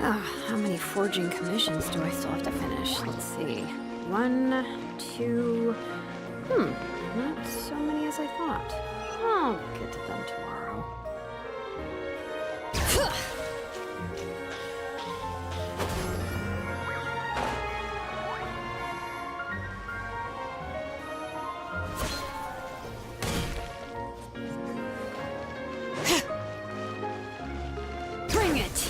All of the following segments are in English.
How many forging commissions do I still have to finish? Let's see. 1, 2... not so many as I thought. I'll get to them tomorrow. Bring it!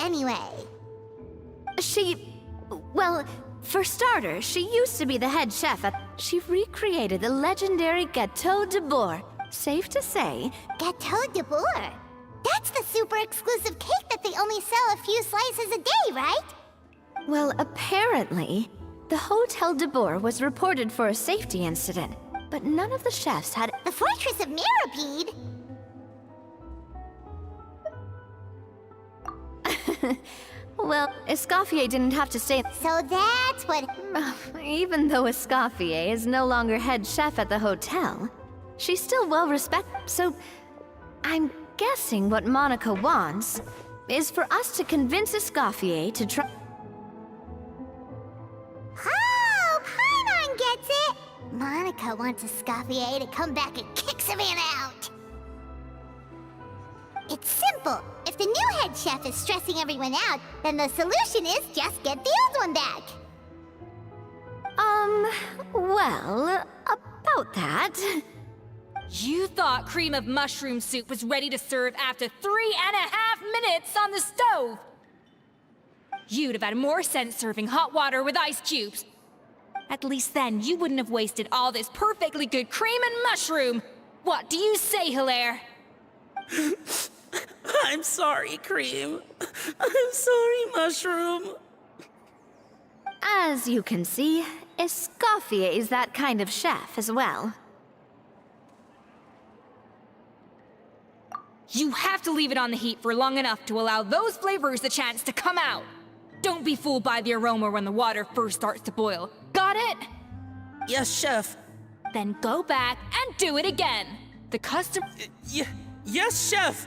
Anyway. Well, for starters, she used to be the head chef at... She recreated the legendary Gâteau de Bourg. Safe to say... Gâteau de Bourg? That's the super exclusive cake that they only sell a few slices a day, right? Well, apparently, the Hotel de Bourg was reported for a safety incident, but none of the chefs had... The Fortress of Mirabede? Well, Escoffier didn't have to stay... So that's what... Even though Escoffier is no longer head chef at the hotel, she's still well respected, so... I'm guessing what Monica wants is for us to convince Escoffier to try... Oh, Paimon gets it! Monica wants Escoffier to come back and kick Savannah out! It's simple. If the new head chef is stressing everyone out, then the solution is just get the old one back. Well, about that... You thought cream of mushroom soup was ready to serve after 3.5 minutes on the stove! You'd have had more sense serving hot water with ice cubes. At least then, you wouldn't have wasted all this perfectly good cream and mushroom! What do you say, Hilaire? I'm sorry, Cream. I'm sorry, Mushroom. As you can see, Escoffier is that kind of chef as well. You have to leave it on the heat for long enough to allow those flavors the chance to come out. Don't be fooled by the aroma when the water first starts to boil. Got it? Yes, Chef. Then go back and do it again. The custom... Yes, Chef!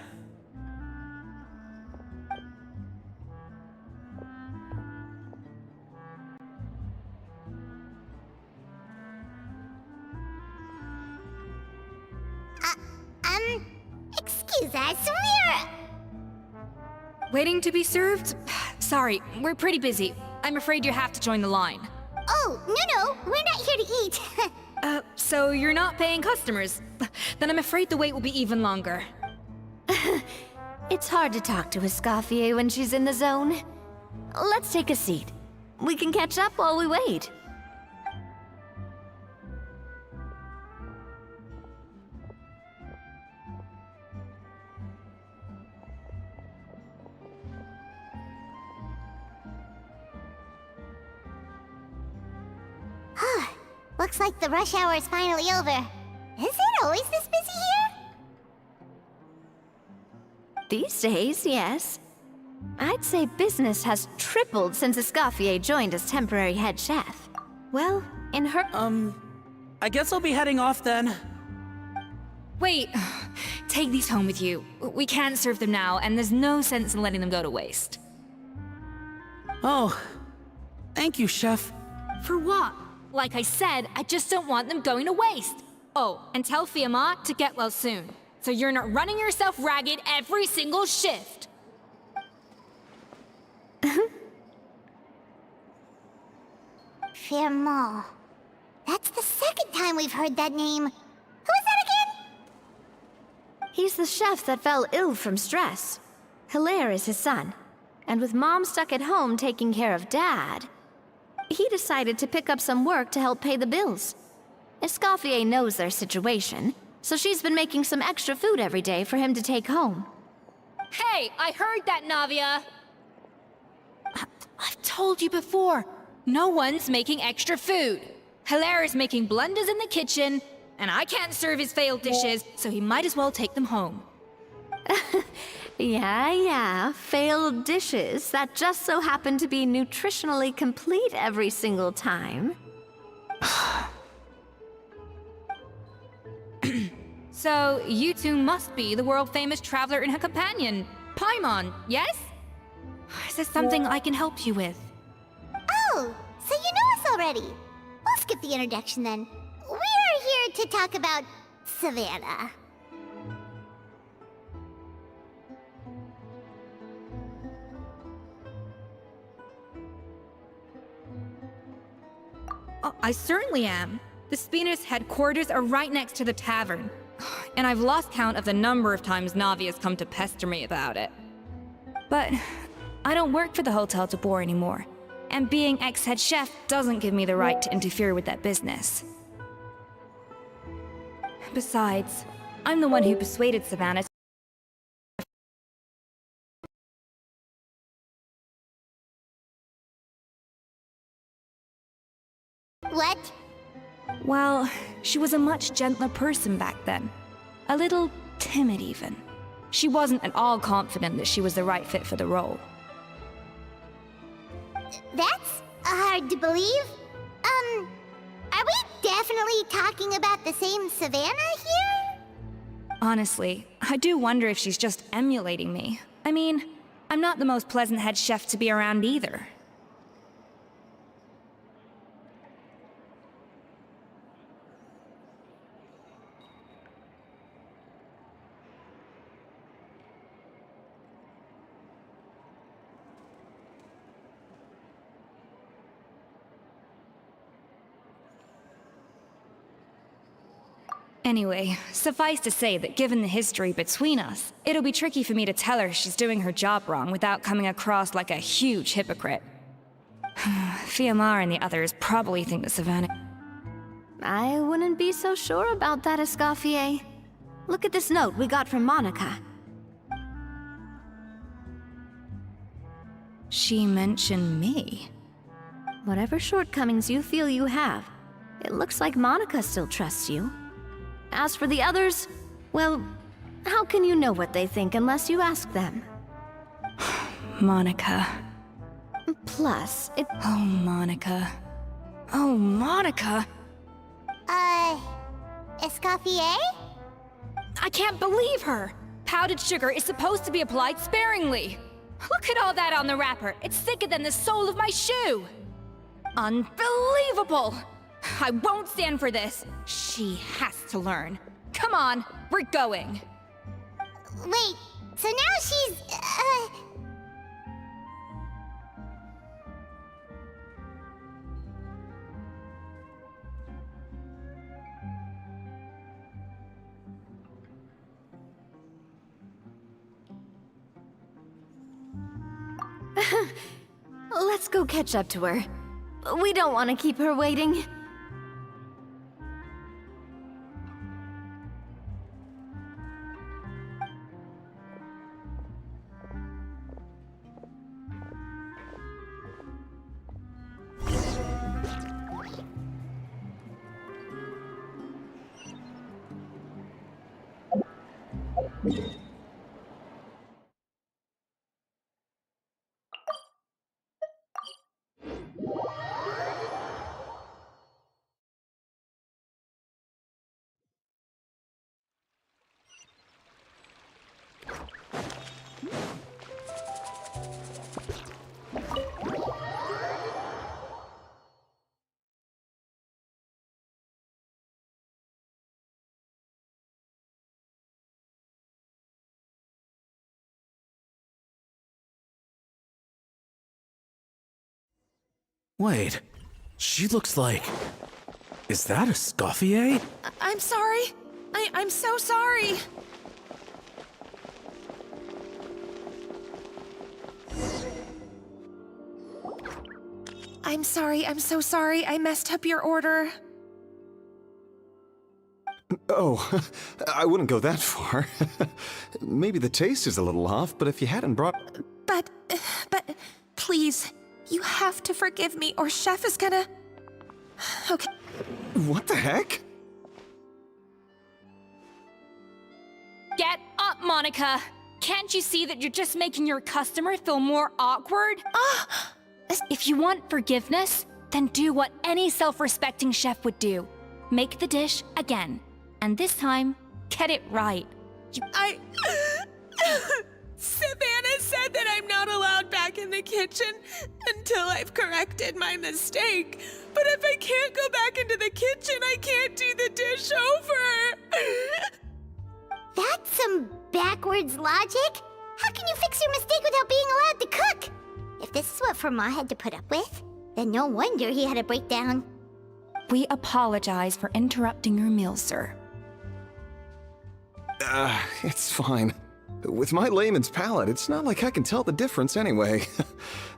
Excuse us, Waiting to be served? Sorry, we're pretty busy. I'm afraid you have to join the line. Oh, no, we're not here to eat. So you're not paying customers? Then I'm afraid the wait will be even longer. It's hard to talk to Escoffier when she's in the zone. Let's take a seat. We can catch up while we wait. Looks like the rush hour is finally over. Is it always this busy here? These days, yes. I'd say business has tripled since Escoffier joined as temporary head chef. Well, in her... I guess I'll be heading off then. Wait, take these home with you. We can't serve them now, and there's no sense in letting them go to waste. Oh, thank you, Chef. For what? Like I said, I just don't want them going to waste. Oh, and tell Fiamma to get well soon, so you're not running yourself ragged every single shift. Fiamma. That's the second time we've heard that name. Who is that again? He's the chef that fell ill from stress. Hilaire is his son. And with Mom stuck at home taking care of Dad, he decided to pick up some work to help pay the bills. Escoffier knows their situation, so she's been making some extra food every day for him to take home. Hey, I heard that, Navia! I've told you before, no one's making extra food. Hilaire is making blunders in the kitchen, and I can't serve his failed dishes, so he might as well take them home. Yeah, failed dishes that just so happen to be nutritionally complete every single time. So, you two must be the world-famous traveler and her companion, Paimon, yes? Is there something I can help you with? Oh, so you know us already. We'll skip the introduction then. We're here to talk about Savannah. Oh, I certainly am. The Spina's headquarters are right next to the tavern. And I've lost count of the number of times Navi has come to pester me about it. But I don't work for the Hotel de Boer anymore. And being ex-head chef doesn't give me the right to interfere with that business. Besides, I'm the one who persuaded Savannah to... What? Well, she was a much gentler person back then. A little timid, even. She wasn't at all confident that she was the right fit for the role. That's hard to believe. Are we definitely talking about the same Savannah here? Honestly, I do wonder if she's just emulating me. I mean, I'm not the most pleasant head chef to be around either. Anyway, suffice to say that given the history between us, it'll be tricky for me to tell her she's doing her job wrong without coming across like a huge hypocrite. Fiamar and the others probably think that Savannah... I wouldn't be so sure about that, Escoffier. Look at this note we got from Monica. She mentioned me. Whatever shortcomings you feel you have, it looks like Monica still trusts you. As for the others, well, how can you know what they think unless you ask them? Monica. Plus, it... Oh, Monica. Oh, Monica! Escoffier? I can't believe her! Powdered sugar is supposed to be applied sparingly. Look at all that on the wrapper. It's thicker than the sole of my shoe. Unbelievable! I won't stand for this. She has to learn. Come on, we're going. Wait, so now she's, Let's go catch up to her. We don't want to keep her waiting. Wait, she looks like... Is that Escoffier? I'm sorry. I'm so sorry. I'm sorry, I'm so sorry. I messed up your order. Oh, I wouldn't go that far. Maybe the taste is a little off, but if you hadn't brought... But, please, you have to forgive me or Chef is gonna... Okay. What the heck? Get up, Monica! Can't you see that you're just making your customer feel more awkward? If you want forgiveness, then do what any self-respecting chef would do. Make the dish again. And this time, get it right. Savannah said that I'm not allowed back in the kitchen until I've corrected my mistake. But if I can't go back into the kitchen, I can't do the dish over. That's some backwards logic. How can you fix your mistake without being allowed to cook? If this is what Fermat had to put up with, then no wonder he had a breakdown. We apologize for interrupting your meal, sir. It's fine. With my layman's palate, it's not like I can tell the difference anyway.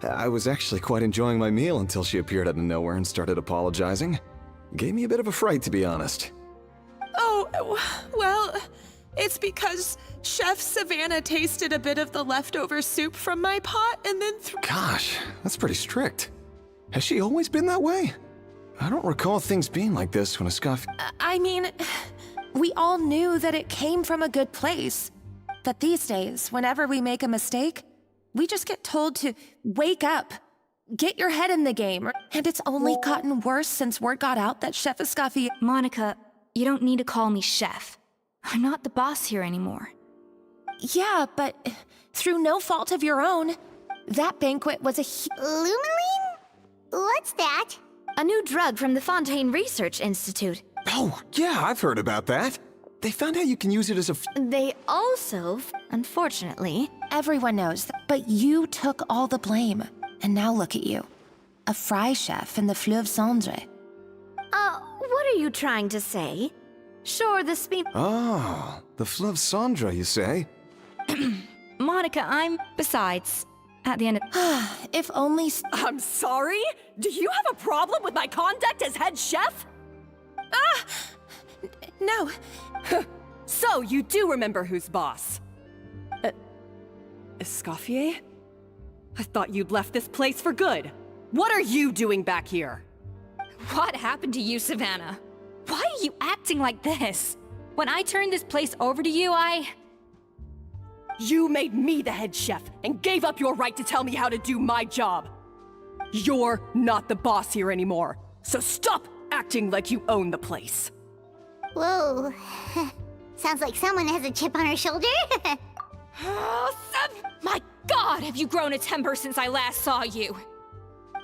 I was actually quite enjoying my meal until she appeared out of nowhere and started apologizing. Gave me a bit of a fright, to be honest. Oh, well, it's because Chef Savannah tasted a bit of the leftover soup from my pot and then Gosh, that's pretty strict. Has she always been that way? I don't recall things being like this when a scoff... I mean, we all knew that it came from a good place. But these days, whenever we make a mistake, we just get told to wake up, get your head in the game. And it's only gotten worse since word got out that Chef Escoffier... Monica, you don't need to call me chef. I'm not the boss here anymore. Yeah, but through no fault of your own, that banquet was a Lumaline? What's that? A new drug from the Fontaine Research Institute. Oh, yeah, I've heard about that. They found out you can use it as a... They also, unfortunately... Everyone knows that, but you took all the blame. And now look at you. A fry chef in the Fleuve Cendre. What are you trying to say? Sure, the Oh, the Fleuve Cendre, you say? Monica, Besides, at the end of... If only... I'm sorry? Do you have a problem with my conduct as head chef? No. So, you do remember who's boss. Escoffier? I thought you'd left this place for good. What are you doing back here? What happened to you, Savannah? Why are you acting like this? When I turned this place over to you, You made me the head chef and gave up your right to tell me how to do my job. You're not the boss here anymore, so stop acting like you own the place. Whoa. Sounds like someone has a chip on her shoulder. My God, have you grown a temper since I last saw you?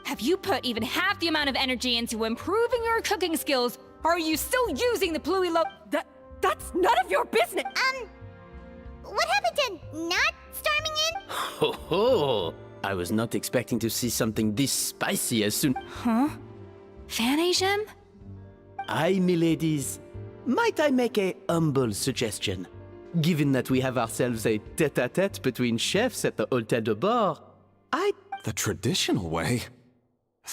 Have you put even half the amount of energy into improving your cooking skills, or are you still using the Pluie That's none of your business! What happened to not storming in? Ho ho! I was not expecting to see something this spicy as soon. Huh? Fan Asian? Aye, miladies. Might I make a humble suggestion? Given that we have ourselves a tête-à-tête between chefs at the Hôtel de Bord, The traditional way?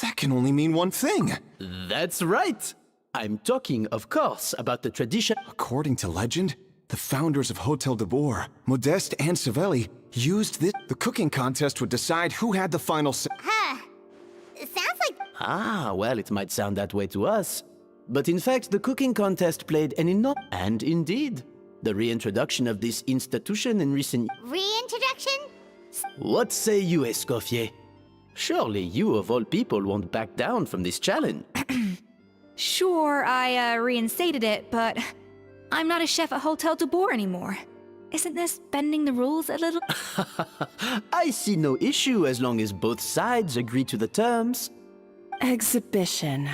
That can only mean one thing. That's right! I'm talking, of course, about the tradition. According to legend, the founders of Hôtel de Bord, Modeste and Savelli, used this. The cooking contest would decide who had the final say. It sounds like... Ah, well, it might sound that way to us. But in fact, the cooking contest played an enormous... And indeed, the reintroduction of this institution in recent... Reintroduction? What say you, Escoffier? Surely you, of all people, won't back down from this challenge. Sure, I reinstated it, but I'm not a chef at Hôtel de Bord anymore. Isn't this bending the rules a little? I see no issue as long as both sides agree to the terms. Exhibition.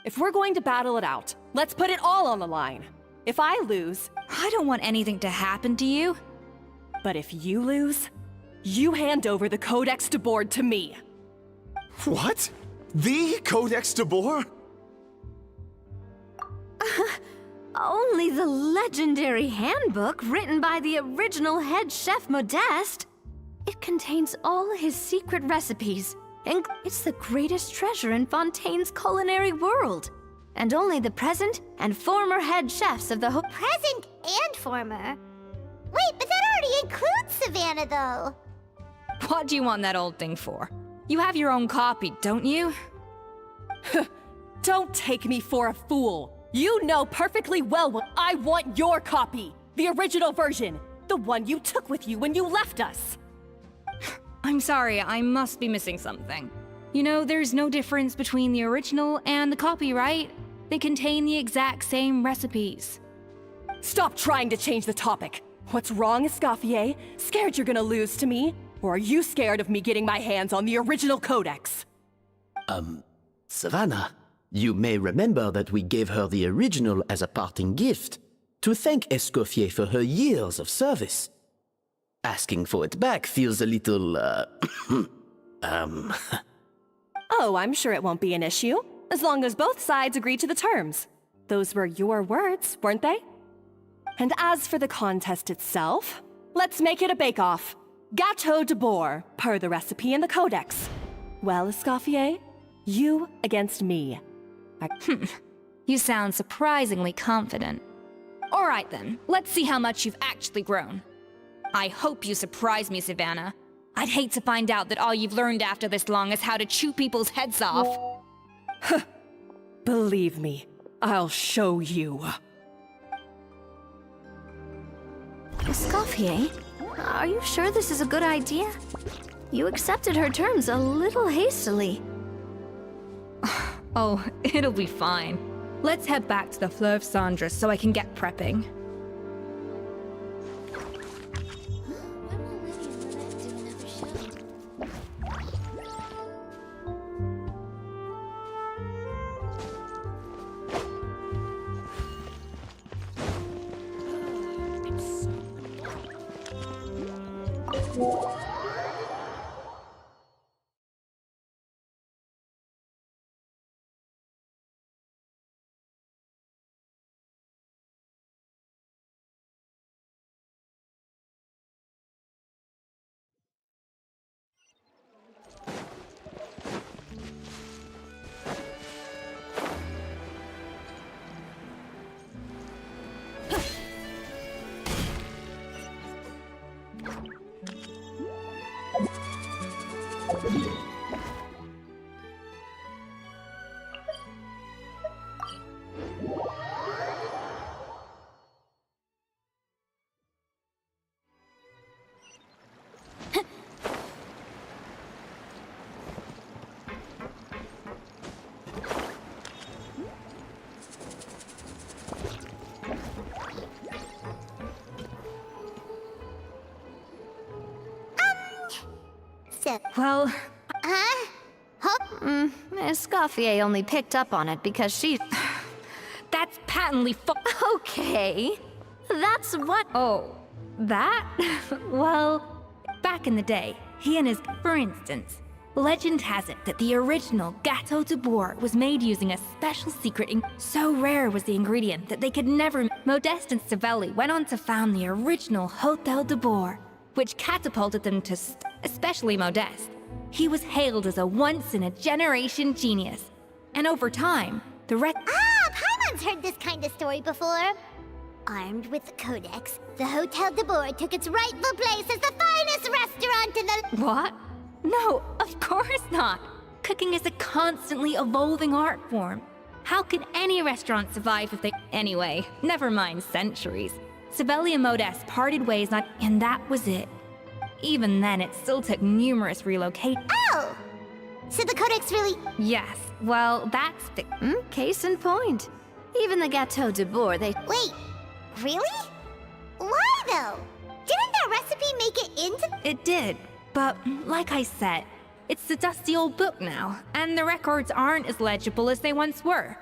If we're going to battle it out, let's put it all on the line. If I lose... I don't want anything to happen to you. But if you lose, you hand over the Codex de Bord to me. What? The Codex de Bord? Only the legendary handbook written by the original head chef Modeste. It contains all his secret recipes, and it's the greatest treasure in Fontaine's culinary world. And only the present and former head chefs of the Present and former? Wait, but that already includes Savannah, though. What do you want that old thing for? You have your own copy, don't you? Don't take me for a fool. You know perfectly well what I want your copy. The original version. The one you took with you when you left us. I'm sorry, I must be missing something. You know, there's no difference between the original and the copy, right? They contain the exact same recipes. Stop trying to change the topic. What's wrong, Escoffier? Scared you're gonna lose to me? Or are you scared of me getting my hands on the original codex? Savannah, you may remember that we gave her the original as a parting gift to thank Escoffier for her years of service. Asking for it back feels a little, Oh, I'm sure it won't be an issue, as long as both sides agree to the terms. Those were your words, weren't they? And as for the contest itself, let's make it a bake-off. Gâteau de Bourg, per the recipe in the codex. Well, Escoffier, you against me. You sound surprisingly confident. All right then, let's see how much you've actually grown. I hope you surprise me, Savannah. I'd hate to find out that all you've learned after this long is how to chew people's heads off. Believe me, I'll show you. Escoffier, are you sure this is a good idea? You accepted her terms a little hastily. Oh, it'll be fine. Let's head back to the Fleuve Cendres so I can get prepping. So, Well, huh? Escoffier only picked up on it because she... that's patently Okay, that's what... Oh, that? Well, back in the day, he and his... For instance, legend has it that the original Gâteau de Bourg was made using a special secret so rare was the ingredient that they could never... Modeste and Savelli went on to found the original Hôtel de Bourg, which catapulted them to... especially Modeste. He was hailed as a once-in-a-generation genius. And over time, the rest... Paimon's heard this kind of story before. Armed with the codex, the Hôtel de Bourg took its rightful place as the finest restaurant in the... What? No, of course not. Cooking is a constantly evolving art form. How can any restaurant survive if they... Anyway, never mind centuries. Savelli and Modeste parted ways and that was it. Even then, it still took numerous relocations. Oh! So the codex really... Yes, well, that's the... Case in point. Even the Gâteau de Bourg, they... Wait, really? Why, though? Didn't that recipe make it into... It did, but like I said, it's a dusty old book now, and the records aren't as legible as they once were.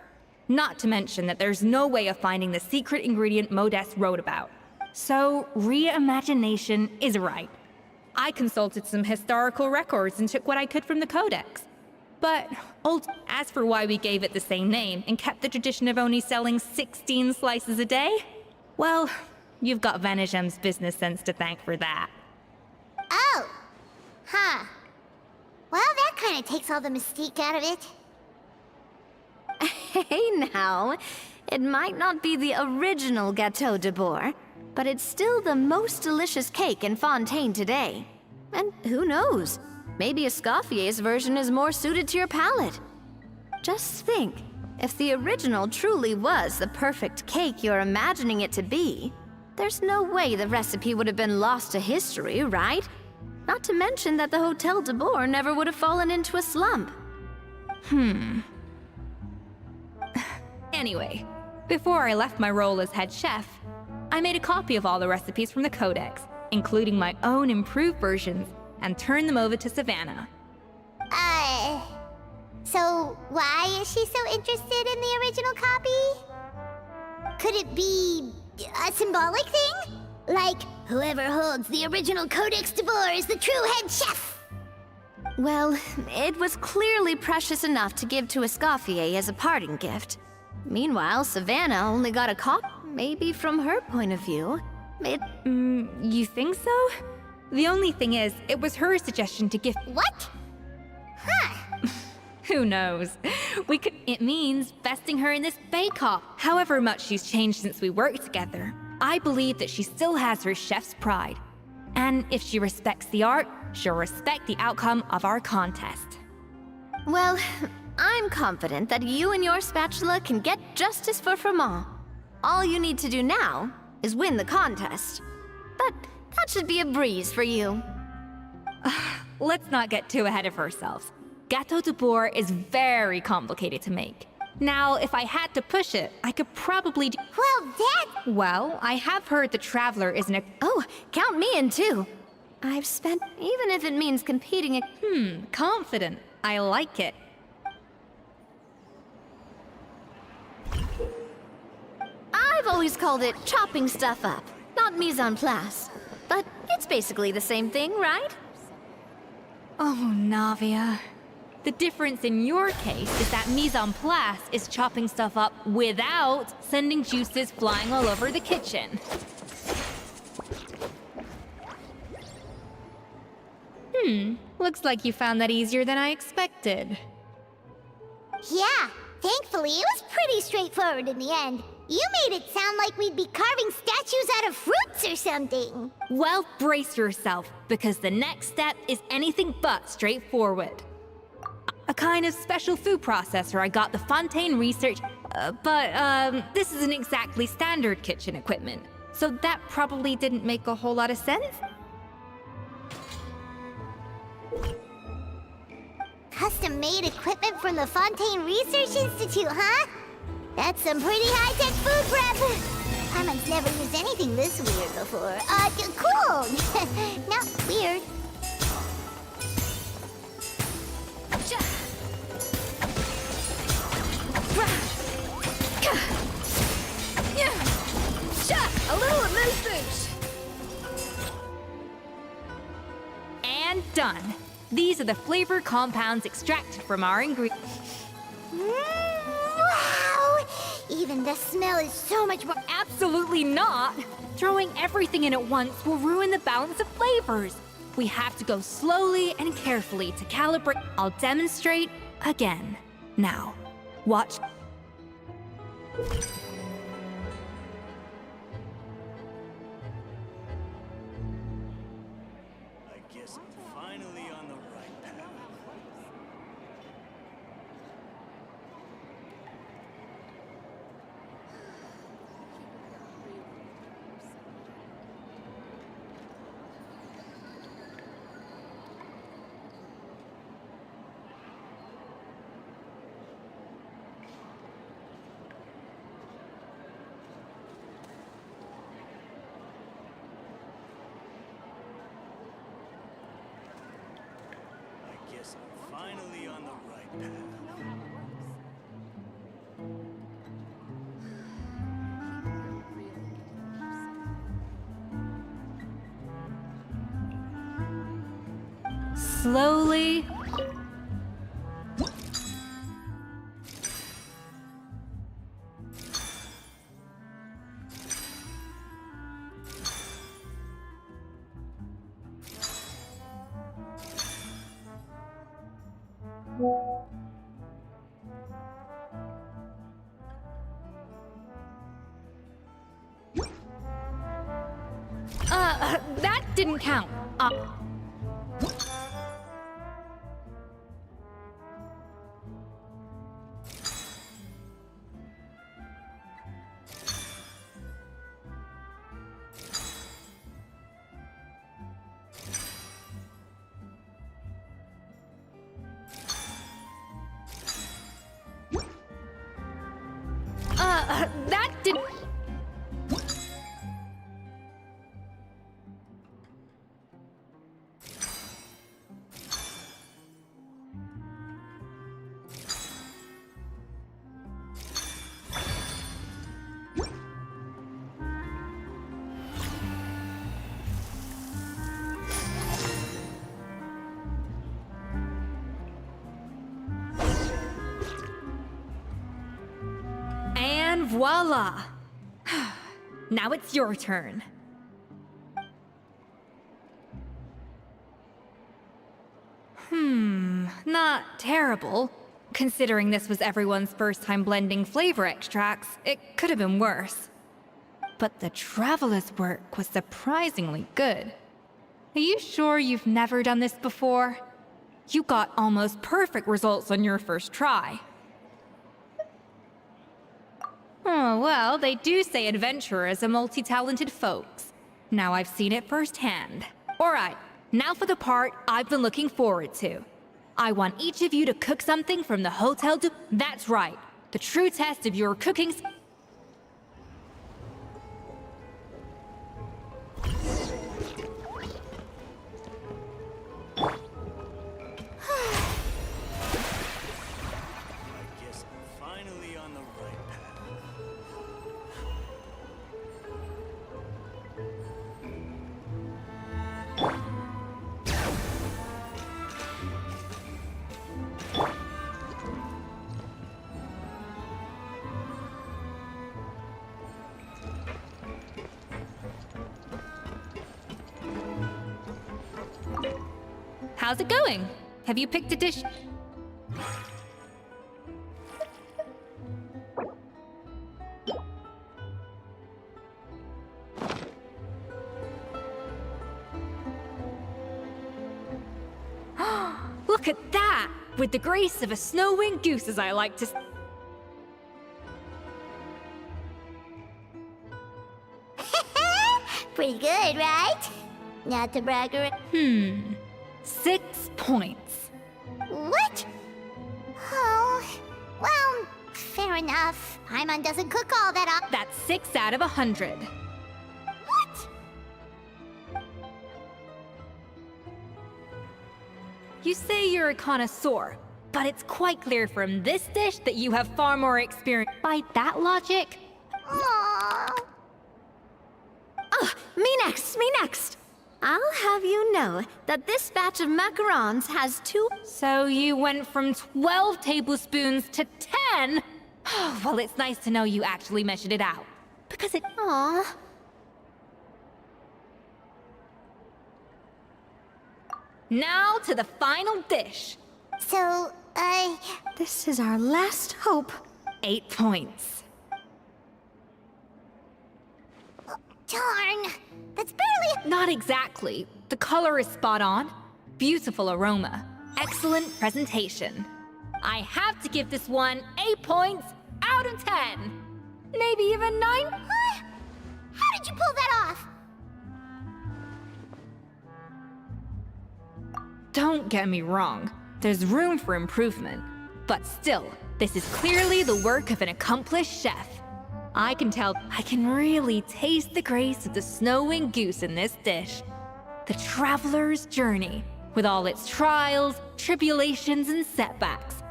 Not to mention that there's no way of finding the secret ingredient Modeste wrote about. So, reimagination is right. I consulted some historical records and took what I could from the codex. But as for why we gave it the same name and kept the tradition of only selling 16 slices a day, well, you've got Vanishem's business sense to thank for that. Oh. Huh. Well, that kind of takes all the mystique out of it. Hey now, it might not be the original Gâteau de Bourg, but it's still the most delicious cake in Fontaine today. And who knows? Maybe Escoffier's version is more suited to your palate. Just think, if the original truly was the perfect cake you're imagining it to be, there's no way the recipe would have been lost to history, right? Not to mention that the Hotel de Bourg never would have fallen into a slump. Anyway, before I left my role as head chef, I made a copy of all the recipes from the Codex, including my own improved versions, and turned them over to Savannah. So why is she so interested in the original copy? Could it be a symbolic thing? Like, whoever holds the original Codex de Bourg is the true head chef? Well, it was clearly precious enough to give to Escoffier as a parting gift. Meanwhile, Savannah only got a copy, maybe from her point of view. You think so? The only thing is, it was her suggestion to gift. What? Huh. Who knows? It means vesting her in this bake-off. However much she's changed since we worked together, I believe that she still has her chef's pride. And if she respects the art, she'll respect the outcome of our contest. Well, I'm confident that you and your spatula can get justice for Froment. All you need to do now is win the contest. But that should be a breeze for you. Let's not get too ahead of ourselves. Gâteau de Bourg is very complicated to make. Now, if I had to push it, I could probably do— Well, I have heard the Traveler is an— Oh, count me in too. I've spent, even if it means competing— confident. I like it. I've always called it chopping stuff up, not mise en place. But it's basically the same thing, right? Oh, Navia. The difference in your case is that mise en place is chopping stuff up without sending juices flying all over the kitchen. Looks like you found that easier than I expected. yeah. Thankfully, it was pretty straightforward in the end. You made it sound like we'd be carving statues out of fruits or something. Well, brace yourself, because the next step is anything but straightforward. A kind of special food processor I got the Fontaine research, but this isn't exactly standard kitchen equipment, so that probably didn't make a whole lot of sense. Custom-made equipment from the Fontaine Research Institute, huh? That's some pretty high-tech food prep. Paimon's never used anything this weird before. Cool. Not weird. A little amuse-bouche. And done. These are the flavor compounds extracted from our ingredients. Wow! Even the smell is so much more— Absolutely not! Throwing everything in at once will ruin the balance of flavors. We have to go slowly and carefully to calibrate. I'll demonstrate again. Now, watch. I guess I'm finally on the right path. I guess I'm finally on the right path. Slowly didn't count. That didn't... And voila! Now it's your turn. Not terrible. Considering this was everyone's first time blending flavor extracts, it could have been worse. But the Traveler's work was surprisingly good. Are you sure you've never done this before? You got almost perfect results on your first try. Oh, well, they do say adventurers are multi-talented folks. Now I've seen it firsthand. Alright, now for the part I've been looking forward to. I want each of you to cook something from the hotel to... That's right, the true test of your cooking... I guess I'm finally on the right path. How's it going? Have you picked a dish? Look at that! With the grace of a snow-winged goose, as I like to... Pretty good, right? Not to brag or... 6 points. What? Oh, well, fair enough. Paimon doesn't cook all that often. That's 6 out of 100. What? You say you're a connoisseur, but it's quite clear from this dish that you have far more experience. By that logic... Aww. Ugh, me next! I'll have you know that this batch of macarons has 2... So you went from 12 tablespoons to 10? Well, it's nice to know you actually measured it out. Because it... Aw. Now to the final dish. So, This is our last hope. 8 points. darn. That's barely... Not exactly. The color is spot on. Beautiful aroma. Excellent presentation. I have to give this one 8 points out of 10. Maybe even 9? What? How did you pull that off? Don't get me wrong. There's room for improvement. But still, this is clearly the work of an accomplished chef. I can tell I can really taste the grace of the snow-winged goose in this dish. The traveler's journey, with all its trials, tribulations, and setbacks.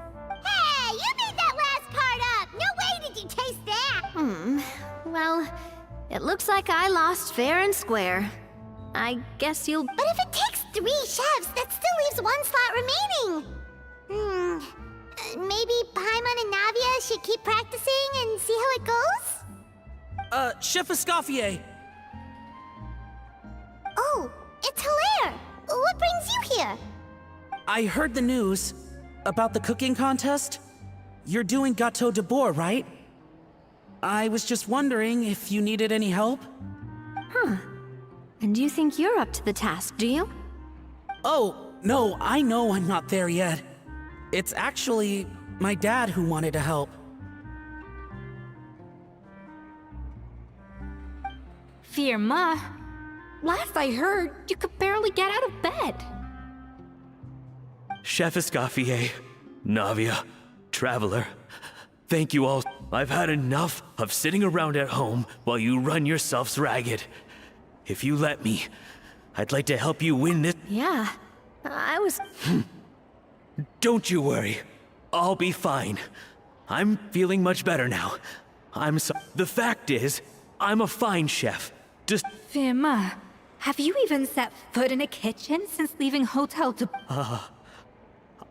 Hey, you made that last part up! No way did you taste that! Well, it looks like I lost fair and square. I guess you'll... But if it takes 3 chefs, that still leaves 1 slot remaining. Maybe Paimon and Navia should keep practicing and see how it goes? Chef Escoffier. Oh, it's Hilaire! What brings you here? I heard the news about the cooking contest. You're doing Gâteau de Bois, right? I was just wondering if you needed any help. And you think you're up to the task, do you? Oh, no, I know I'm not there yet. It's actually my dad who wanted to help. Firma, last I heard, you could barely get out of bed. Chef Escoffier, Navia, Traveler, thank you all. I've had enough of sitting around at home while you run yourselves ragged. If you let me, I'd like to help you win this. Yeah, I was... Don't you worry. I'll be fine. I'm feeling much better now. The fact is, I'm a fine chef. Just... Firma, have you even set foot in a kitchen since leaving Hotel de...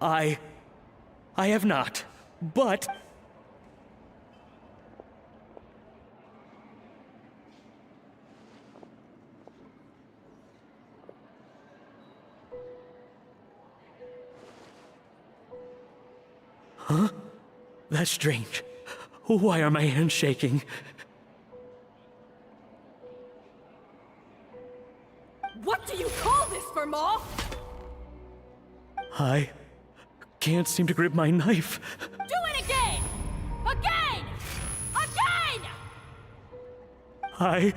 I have not, but... Huh? That's strange. Why are my hands shaking? What do you call this, Firma? I can't seem to grip my knife. Do it again! Again! Again! I...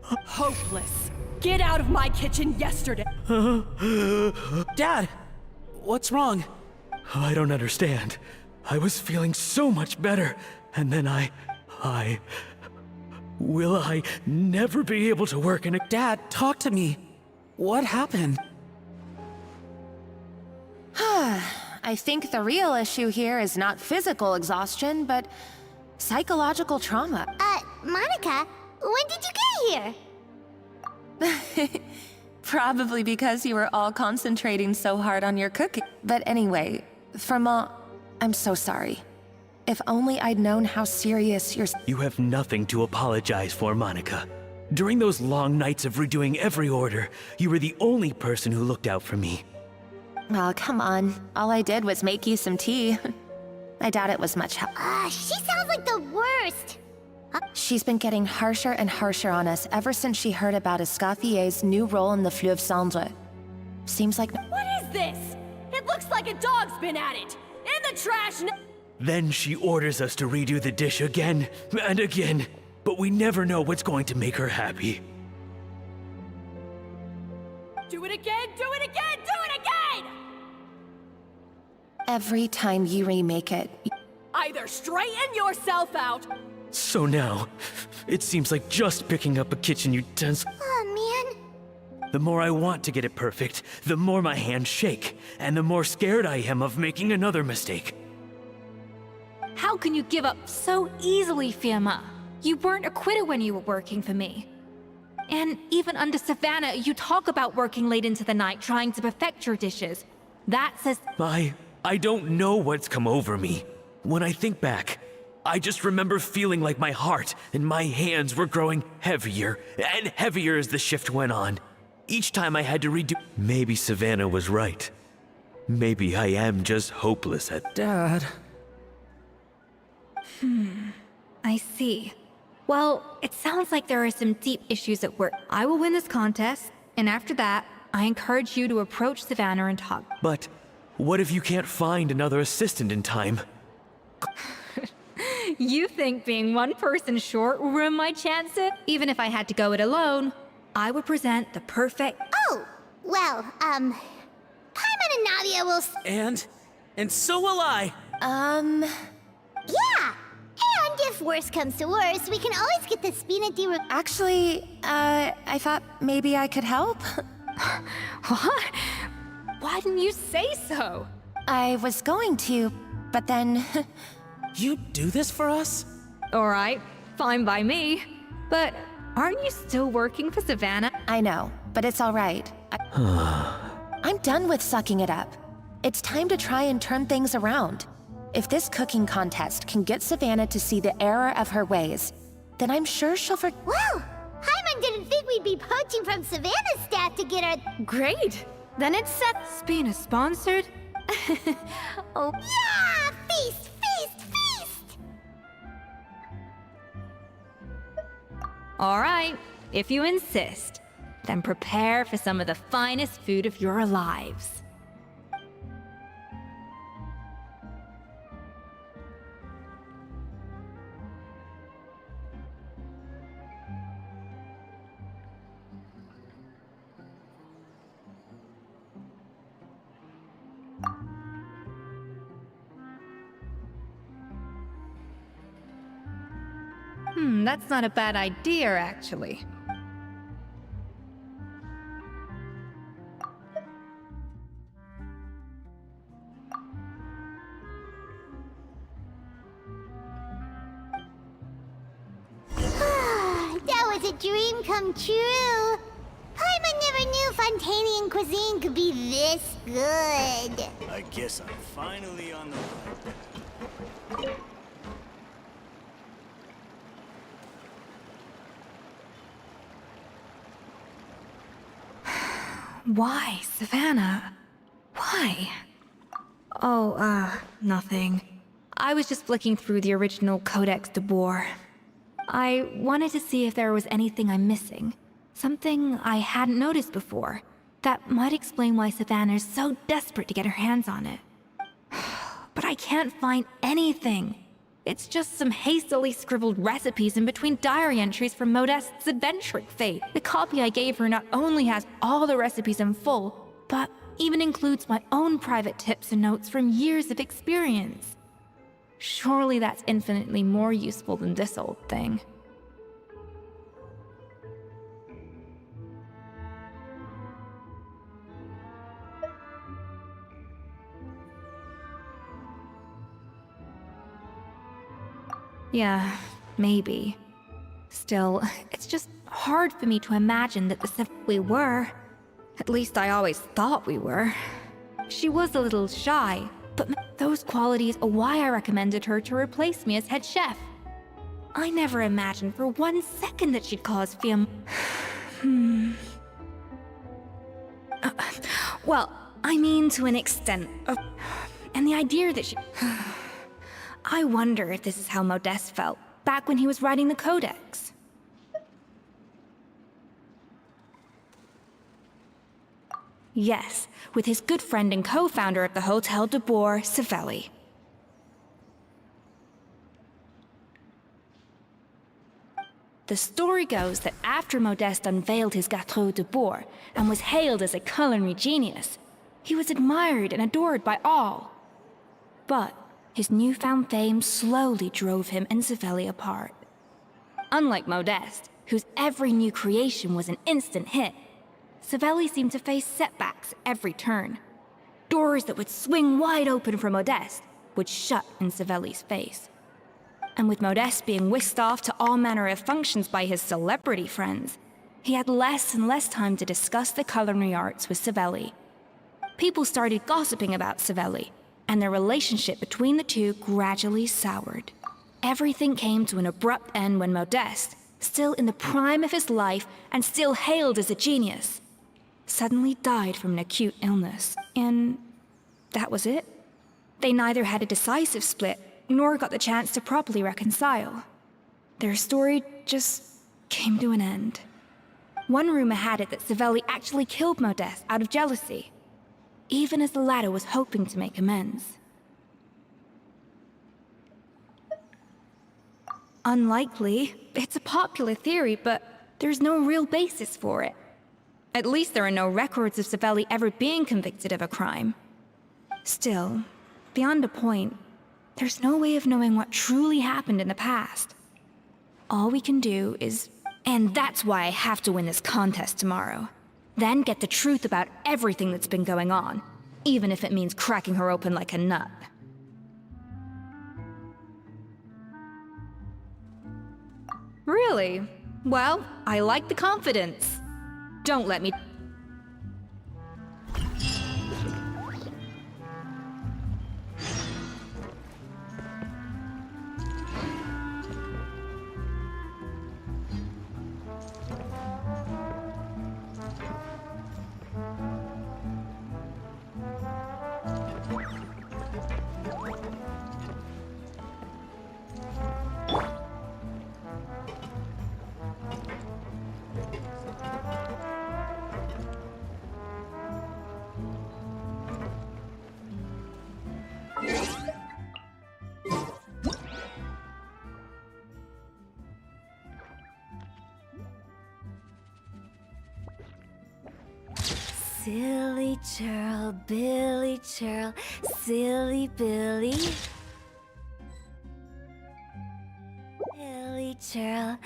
Hopeless. Get out of my kitchen yesterday. Dad, what's wrong? I don't understand. I was feeling so much better, and then Will I never be able to work in a... Dad, talk to me. What happened? I think the real issue here is not physical exhaustion, but psychological trauma. Monica, when did you get here? Probably because you were all concentrating so hard on your cooking. But anyway, Firma, I'm so sorry. If only I'd known how serious your... You have nothing to apologize for, Monica. During those long nights of redoing every order, you were the only person who looked out for me. Oh, come on. All I did was make you some tea. I doubt it was much help. She sounds like the worst. She's been getting harsher and harsher on us ever since she heard about Escoffier's new role in the Fleuve Cendre. Seems like... What is this? It looks like a dog's been at it. In the trash now. Then she orders us to redo the dish again and again, but we never know what's going to make her happy. Do it again, do it again, do it again! Every time you remake it... Either straighten yourself out. So now, it seems like just picking up a kitchen utensil. Oh, man. The more I want to get it perfect, the more my hands shake, and the more scared I am of making another mistake. How can you give up so easily, Firma? You weren't a quitter when you were working for me. And even under Savannah, you talk about working late into the night trying to perfect your dishes. That says... I don't know what's come over me. When I think back, I just remember feeling like my heart and my hands were growing heavier and heavier as the shift went on. Each time I had to redo... Maybe Savannah was right. Maybe I am just hopeless at... Dad... I see. Well, it sounds like there are some deep issues at work. I will win this contest, and after that, I encourage you to approach Savannah and talk. But what if you can't find another assistant in time? You think being one person short will ruin my chances? Even if I had to go it alone, I would present the perfect... Oh, well, Paimon and Nadia will... And so will I. Yeah! And if worse comes to worse, we can always get the Spinati... Actually, I thought maybe I could help. What? Why didn't you say so? I was going to, but then... You do this for us? Alright, fine by me. But aren't you still working for Savannah? I know, but it's all right. I'm done with sucking it up. It's time to try and turn things around. If this cooking contest can get Savannah to see the error of her ways, then I'm sure she'll Wow! Paimon didn't think we'd be poaching from Savannah's staff to get her... Great! Then it's set. Spina sponsored? Oh. Yeah! Feast! Feast! Feast! Alright, if you insist. Then prepare for some of the finest food of your lives. That's not a bad idea, actually. That was a dream come true. Paimon never knew Fontanian cuisine could be this good. I guess I'm finally on the right. Why, Savannah? Why? Oh, nothing. I was just flicking through the original Codex de Boer. I wanted to see if there was anything I'm missing. Something I hadn't noticed before. That might explain why Savannah's so desperate to get her hands on it. But I can't find anything. It's just some hastily scribbled recipes in between diary entries from Modeste's adventuring fate. The copy I gave her not only has all the recipes in full, but even includes my own private tips and notes from years of experience. Surely that's infinitely more useful than this old thing. Yeah, maybe. Still, it's just hard for me to imagine that we were. At least I always thought we were. She was a little shy, but those qualities are why I recommended her to replace me as head chef. I never imagined for 1 second that she'd cause well, I mean to an extent. And the idea that she... I wonder if this is how Modeste felt back when he was writing the Codex. Yes, with his good friend and co-founder of the Hotel de Boer, Savelli. The story goes that after Modeste unveiled his Gâteau de Boer and was hailed as a culinary genius, he was admired and adored by all. But his newfound fame slowly drove him and Savelli apart. Unlike Modeste, whose every new creation was an instant hit, Savelli seemed to face setbacks at every turn. Doors that would swing wide open for Modeste would shut in Savelli's face. And with Modeste being whisked off to all manner of functions by his celebrity friends, he had less and less time to discuss the culinary arts with Savelli. People started gossiping about Savelli, and their relationship between the two gradually soured. Everything came to an abrupt end when Modeste, still in the prime of his life and still hailed as a genius, suddenly died from an acute illness. And that was it. They neither had a decisive split, nor got the chance to properly reconcile. Their story just came to an end. One rumor had it that Savelli actually killed Modeste out of jealousy, even as the latter was hoping to make amends. Unlikely. It's a popular theory, but there's no real basis for it. At least there are no records of Savelli ever being convicted of a crime. Still, beyond a point, there's no way of knowing what truly happened in the past. All we can do is... And that's why I have to win this contest tomorrow. Then get the truth about everything that's been going on, even if it means cracking her open like a nut. Really? Well, I like the confidence. Don't let me... Silly churl, Billy churl, silly Billy. Billy churl.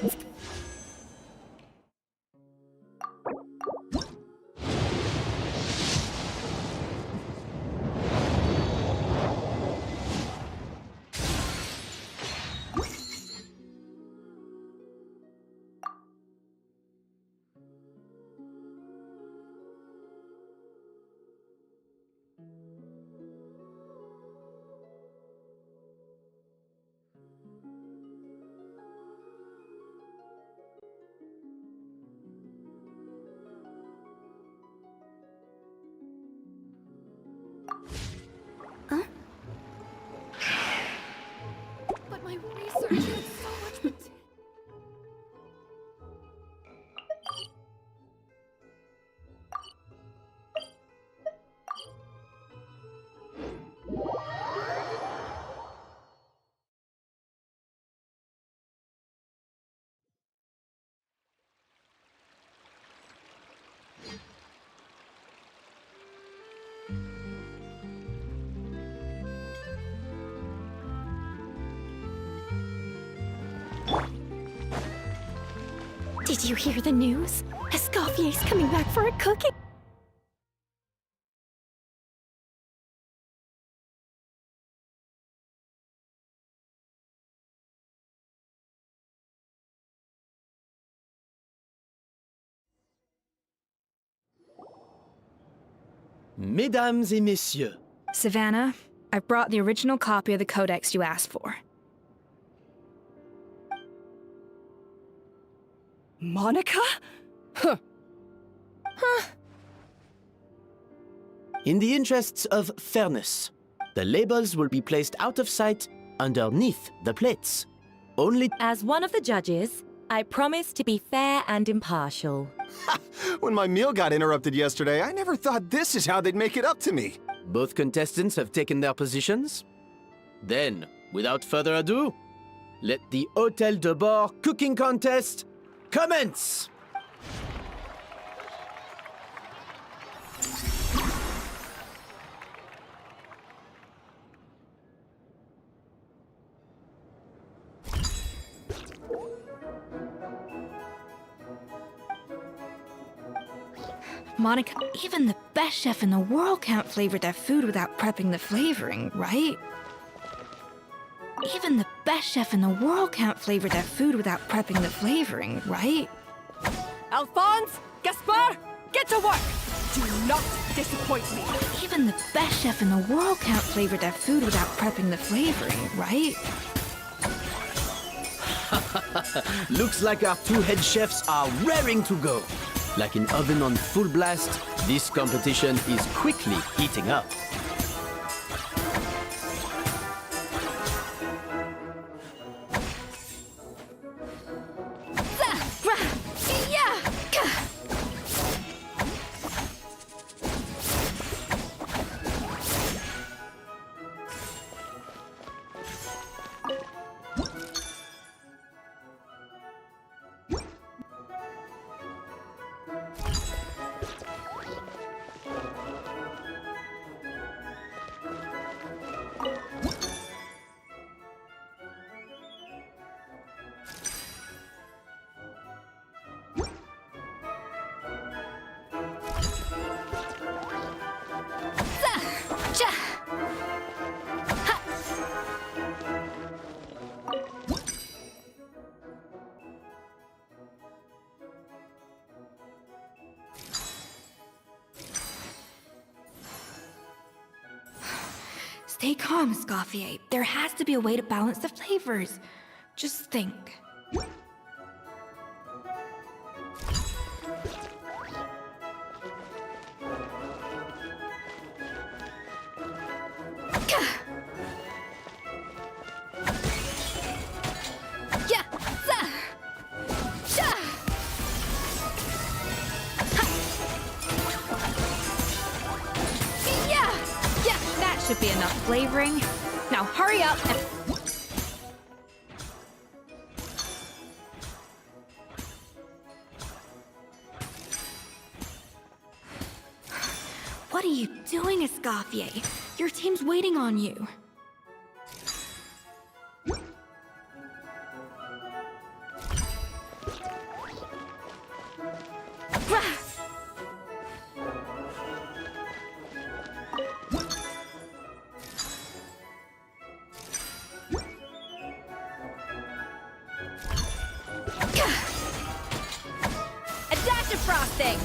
It's But my research has so much potential. Did you hear the news? Escoffier's coming back for a cooking. Mesdames et messieurs, Savannah, I brought the original copy of the codex you asked for. Monica? Huh. in the interests of fairness, the labels will be placed out of sight underneath the plates. Only As one of the judges, I promise to be fair and impartial. When my meal got interrupted yesterday, I never thought this is how they'd make it up to me. both contestants have taken their positions. Then, without further ado, let the Hôtel de Bord cooking contest commence! Monica, even the best chef in the world can't flavor their food without prepping the flavoring, right? Even the best chef in the world can't flavor their food without prepping the flavoring, right? Alphonse! Gaspar! Get to work! Do not disappoint me! Even the best chef in the world can't flavor their food without prepping the flavoring, right? Looks like our two head chefs are raring to go. Like an oven on full blast, this competition is quickly heating up. Cha! Ha! Stay calm, Escoffier. There has to be a way to balance the flavors. Just think. Yeah! Za! Cha! Yeah! Yeah, that should be enough flavoring. Now hurry up and... What are you doing, Escoffier? Your team's waiting on you. A dash of frosting!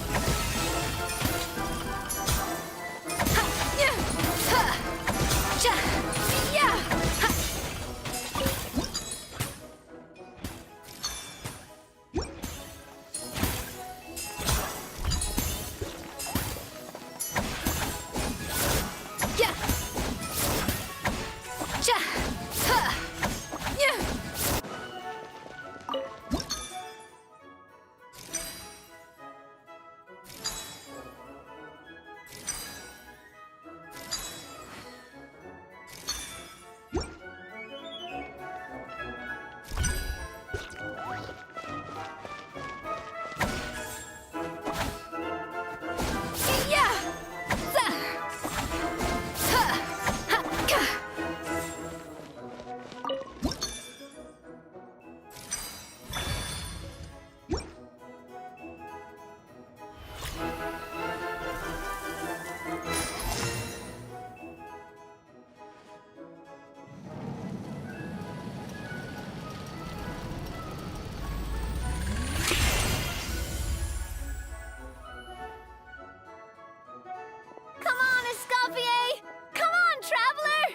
Come on, Escoffier! Come on, traveler!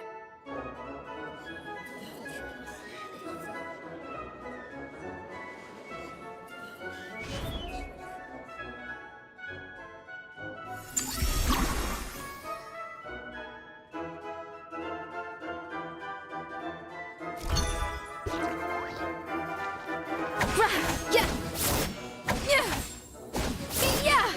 Yeah! Yeah! Yeah!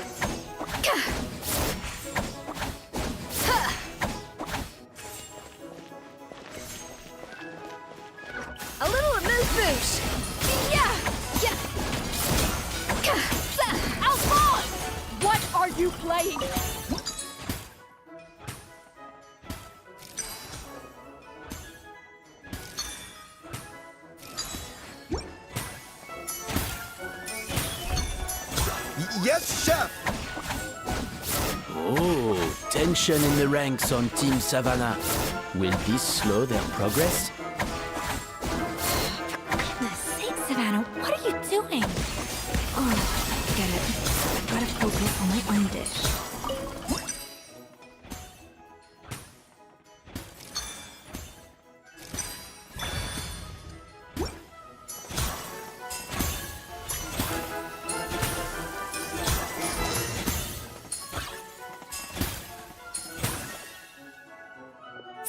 A little amuse-bouche! Yeah! Yeah! Alphonse! What are you playing? Yes, chef! Oh, tension in the ranks on Team Savannah. Will this slow their progress? For goodness sake, Savannah, what are you doing? Oh, forget it. I've got to focus on my own dish.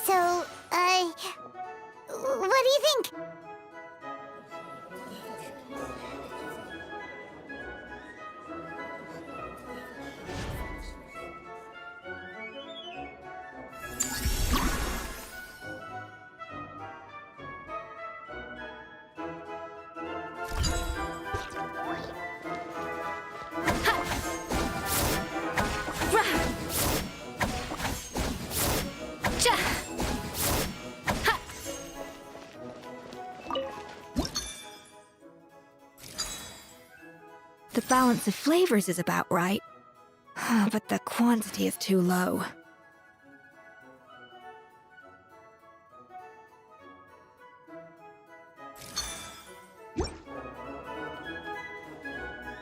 So, what do you think? The balance of flavors is about right, but the quantity is too low.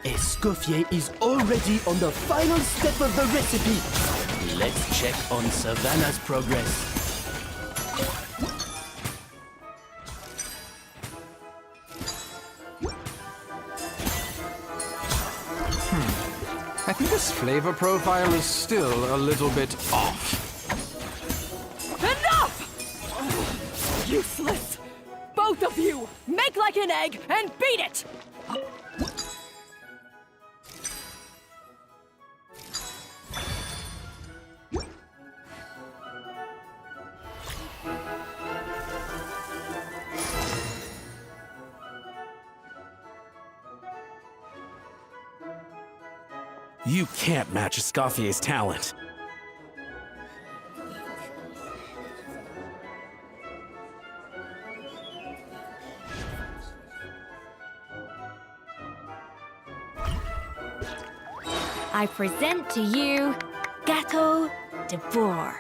Escoffier is already on the final step of the recipe. Let's check on Savannah's progress. I think this flavor profile is still a little bit off. Enough! Useless! Both of you! Make like an egg and beat it! You can't match Escoffier's talent. I present to you Gâteau de Bourg.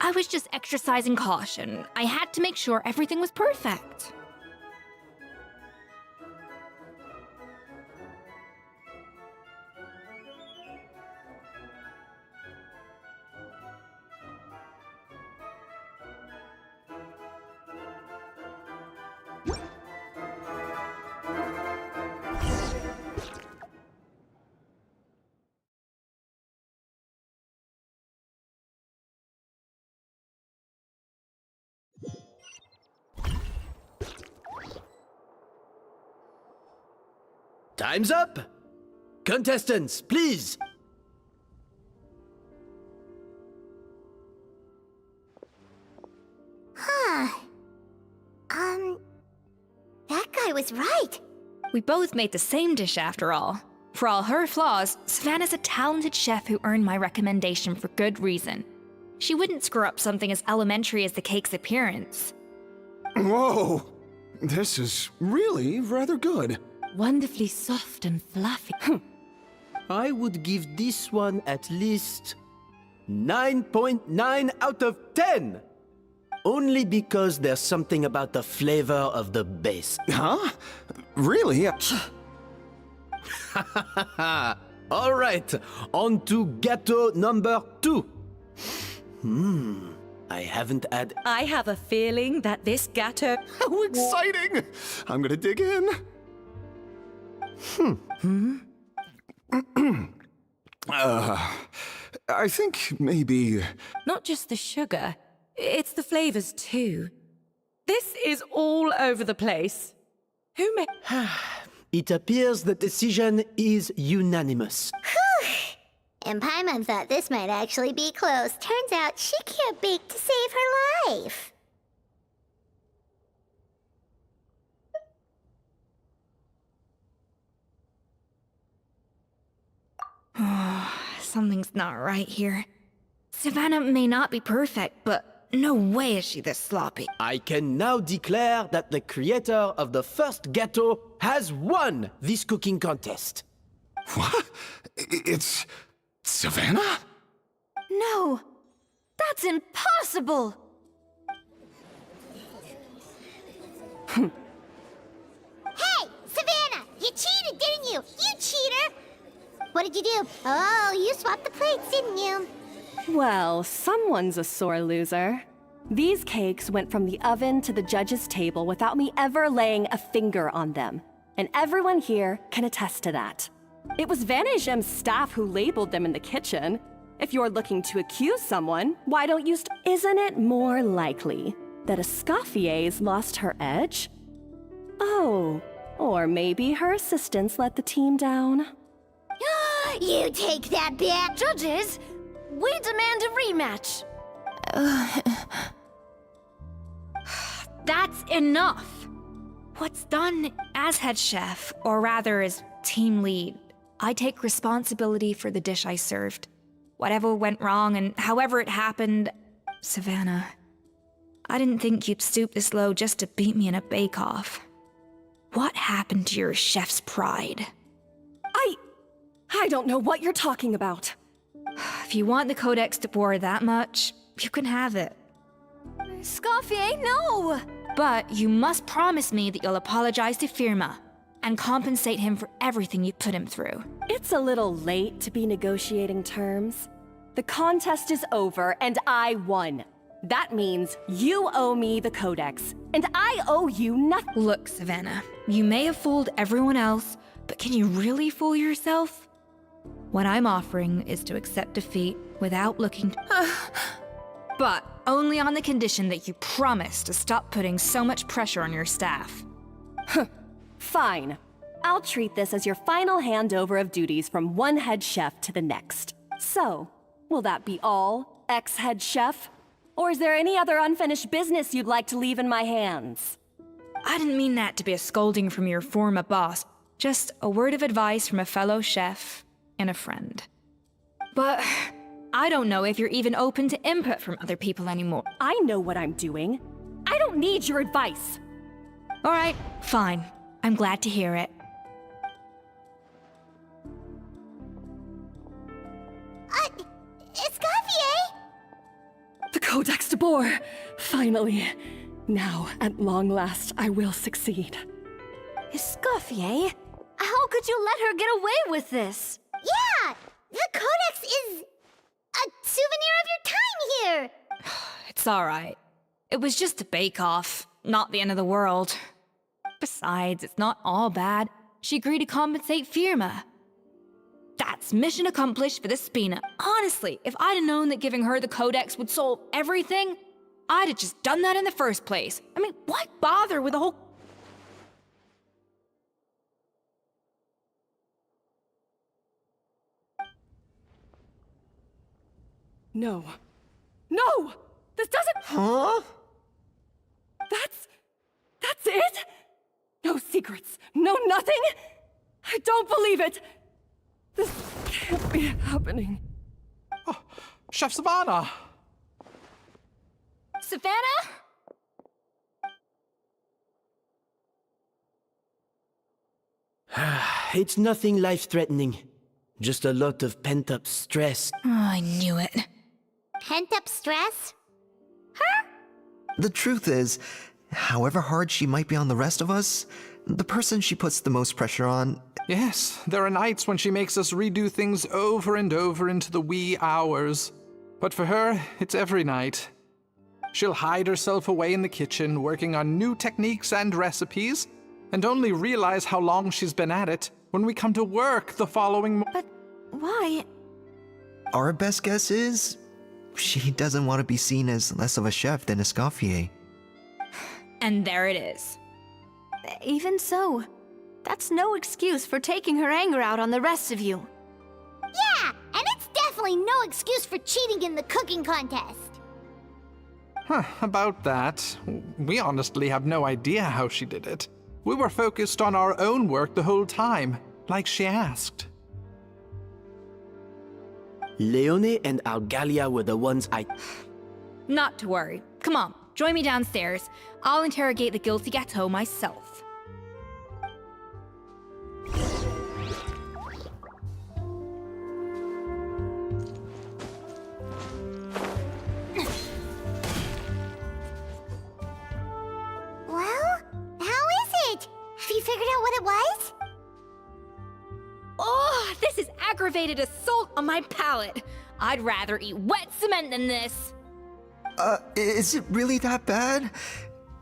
I was just exercising caution. I had to make sure everything was perfect. Time's up! Contestants, please! That guy was right. We both made the same dish after all. For all her flaws, Savannah's a talented chef who earned my recommendation for good reason. She wouldn't screw up something as elementary as the cake's appearance. Whoa! This is really rather good. Wonderfully soft and fluffy. I would give this one at least 9.9 out of 10! Only because there's something about the flavor of the base. Huh? Really? All right, on to gâteau number 2. I haven't had... I have a feeling that this gâteau... How exciting! I'm gonna dig in. I think maybe... Not just the sugar, it's the flavors too. This is all over the place. Who made... It appears the decision is unanimous. And Paimon thought this might actually be close. Turns out she can't bake to save her life. Something's not right here. Savannah may not be perfect, but no way is she this sloppy. I can now declare that the creator of the first gâteau has won this cooking contest. What? It's... Savannah? No! That's impossible! Hey, Savannah! You cheated, didn't you? You cheater! What did you do? Oh, you swapped the plates, didn't you? Well, someone's a sore loser. These cakes went from the oven to the judge's table without me ever laying a finger on them. And everyone here can attest to that. It was Van Gem's staff who labeled them in the kitchen. If you're looking to accuse someone, why don't you Isn't it more likely that Escoffier's lost her edge? Oh, or maybe her assistants let the team down. You take that back! Judges, we demand a rematch. That's enough! What's done as head chef, or rather as team lead, I take responsibility for the dish I served. Whatever went wrong and however it happened, Savannah, I didn't think you'd stoop this low just to beat me in a bake-off. What happened to your chef's pride? I don't know what you're talking about. If you want the Codex de Boer that much, you can have it. Escoffier, no! But you must promise me that you'll apologize to Firma and compensate him for everything you put him through. It's a little late to be negotiating terms. The contest is over, and I won. That means you owe me the Codex, and I owe you nothing. Look, Savannah, you may have fooled everyone else, but can you really fool yourself? What I'm offering is to accept defeat without looking but only on the condition that you promise to stop putting so much pressure on your staff. Fine. I'll treat this as your final handover of duties from one head chef to the next. So, will that be all, ex-head chef? Or is there any other unfinished business you'd like to leave in my hands? I didn't mean that to be a scolding from your former boss, just a word of advice from a fellow chef and a friend. But I don't know if you're even open to input from other people anymore. I know what I'm doing. I don't need your advice. All right, fine. I'm glad to hear it. Escoffier? The Codex de Boer! Finally. Now, at long last, I will succeed. Escoffier? How could you let her get away with this? Yeah! The Codex is a souvenir of your time here! It's all right. It was just a bake-off, not the end of the world. Besides, it's not all bad. She agreed to compensate Firma. That's mission accomplished for the Spina. Honestly, if I'd have known that giving her the Codex would solve everything, I'd have just done that in the first place. I mean, why bother with the whole... No. No! This doesn't... Huh? That's it? No secrets. No nothing? I don't believe it. This can't be happening. Oh, Chef Savannah! Savannah? It's nothing life-threatening. Just a lot of pent-up stress. Oh, I knew it. Pent-up stress? The truth is, however hard she might be on the rest of us, the person she puts the most pressure on... Yes, there are nights when she makes us redo things over and over into the wee hours. But for her, it's every night. She'll hide herself away in the kitchen, working on new techniques and recipes, and only realize how long she's been at it when we come to work the following But why? Our best guess is... she doesn't want to be seen as less of a chef than Escoffier. And there it is. Even so, that's no excuse for taking her anger out on the rest of you. Yeah, and it's definitely no excuse for cheating in the cooking contest. About that, we honestly have no idea how she did it. We were focused on our own work the whole time, like she asked. Leone and Algalia were the ones I... Not to worry. Come on, join me downstairs. I'll interrogate the guilty Gateau myself. Well, how is it? Have you figured out what it was? Oh, this is aggravated assault on my palate. I'd rather eat wet cement than this. Is it really that bad?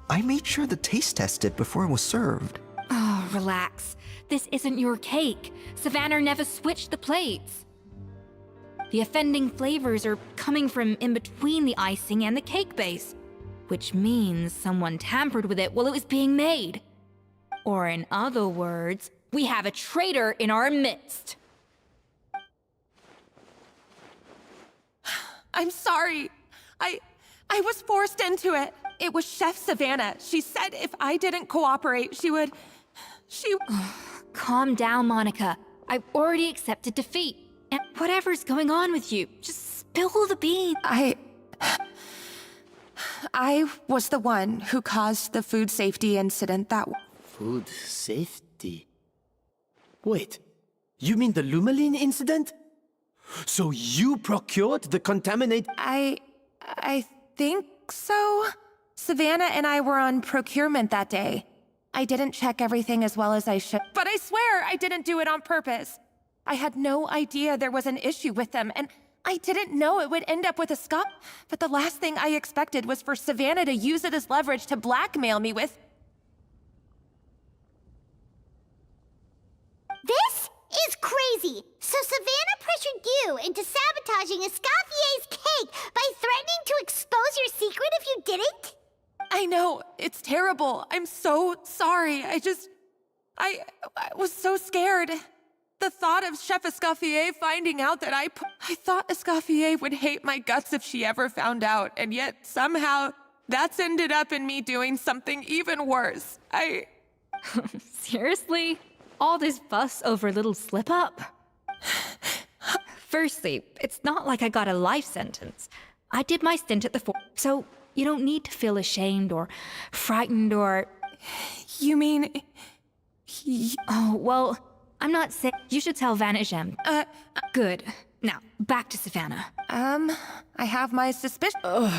I made sure to taste test it before it was served. Oh, relax. This isn't your cake. Savannah never switched the plates. The offending flavors are coming from in between the icing and the cake base, which means someone tampered with it while it was being made. Or in other words, we have a traitor in our midst. I'm sorry. I was forced into it. It was Chef Savannah. She said if I didn't cooperate, she would... Calm down, Monica. I've already accepted defeat. And whatever's going on with you, just spill the beans. I was the one who caused the food safety incident that... Food safety? Wait, you mean the Lumaline incident? So you procured the contaminated... I think so. Savannah and I were on procurement that day. I didn't check everything as well as I should. But I swear I didn't do it on purpose. I had no idea there was an issue with them, and I didn't know it would end up with a Scot. But the last thing I expected was for Savannah to use it as leverage to blackmail me with... This is crazy! So Savannah pressured you into sabotaging Escoffier's cake by threatening to expose your secret if you didn't? I know, it's terrible. I'm so sorry. I was so scared. The thought of Chef Escoffier finding out that I thought Escoffier would hate my guts if she ever found out, and yet somehow that's ended up in me doing something even worse. Seriously? All this fuss over a little slip-up? Firstly, it's not like I got a life sentence. I did my stint at the fort, so you don't need to feel ashamed or frightened or... You mean... Oh, well, I'm not saying... You should tell Vanisham. Good. Now, back to Savannah. I have my suspicion... What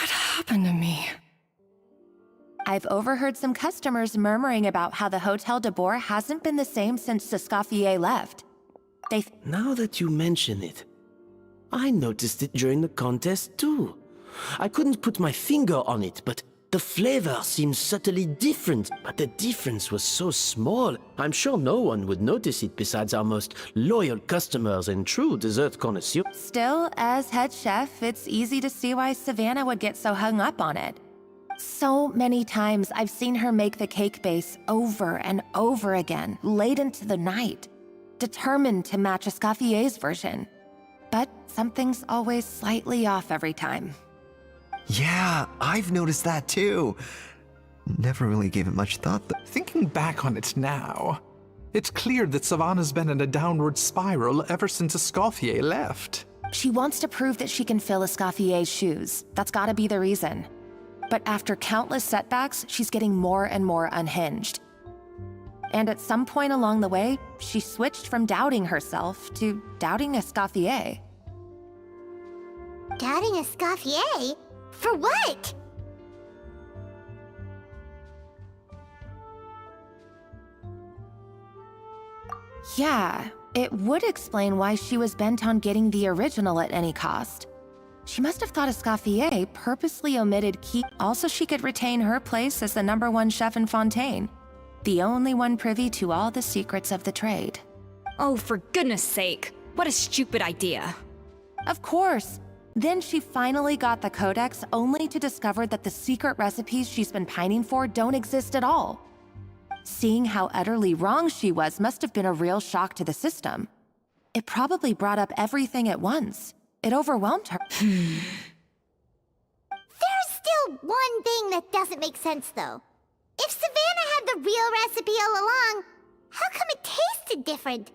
happened to me? I've overheard some customers murmuring about how the Hotel de Boer hasn't been the same since Escoffier left. Now that you mention it, I noticed it during the contest too. I couldn't put my finger on it, but the flavor seems subtly different. But the difference was so small, I'm sure no one would notice it besides our most loyal customers and true dessert connoisseurs. Still, as head chef, it's easy to see why Savannah would get so hung up on it. So many times I've seen her make the cake base over and over again, late into the night, determined to match Escoffier's version. But something's always slightly off every time. Yeah, I've noticed that too. Never really gave it much thought though. Thinking back on it now, it's clear that Savannah's been in a downward spiral ever since Escoffier left. She wants to prove that she can fill Escoffier's shoes. That's gotta be the reason. But after countless setbacks, she's getting more and more unhinged. And at some point along the way, she switched from doubting herself to doubting Escoffier. Doubting Escoffier? For what? Yeah, it would explain why she was bent on getting the original at any cost. She must have thought Escoffier purposely omitted key. Also, she could retain her place as the #1 chef in Fontaine, the only one privy to all the secrets of the trade. Oh, for goodness sake. What a stupid idea. Of course. Then she finally got the codex only to discover that the secret recipes she's been pining for don't exist at all. Seeing how utterly wrong she was must have been a real shock to the system. It probably brought up everything at once. It overwhelmed her. There's still one thing that doesn't make sense, though. If Savannah had the real recipe all along, how come it tasted different?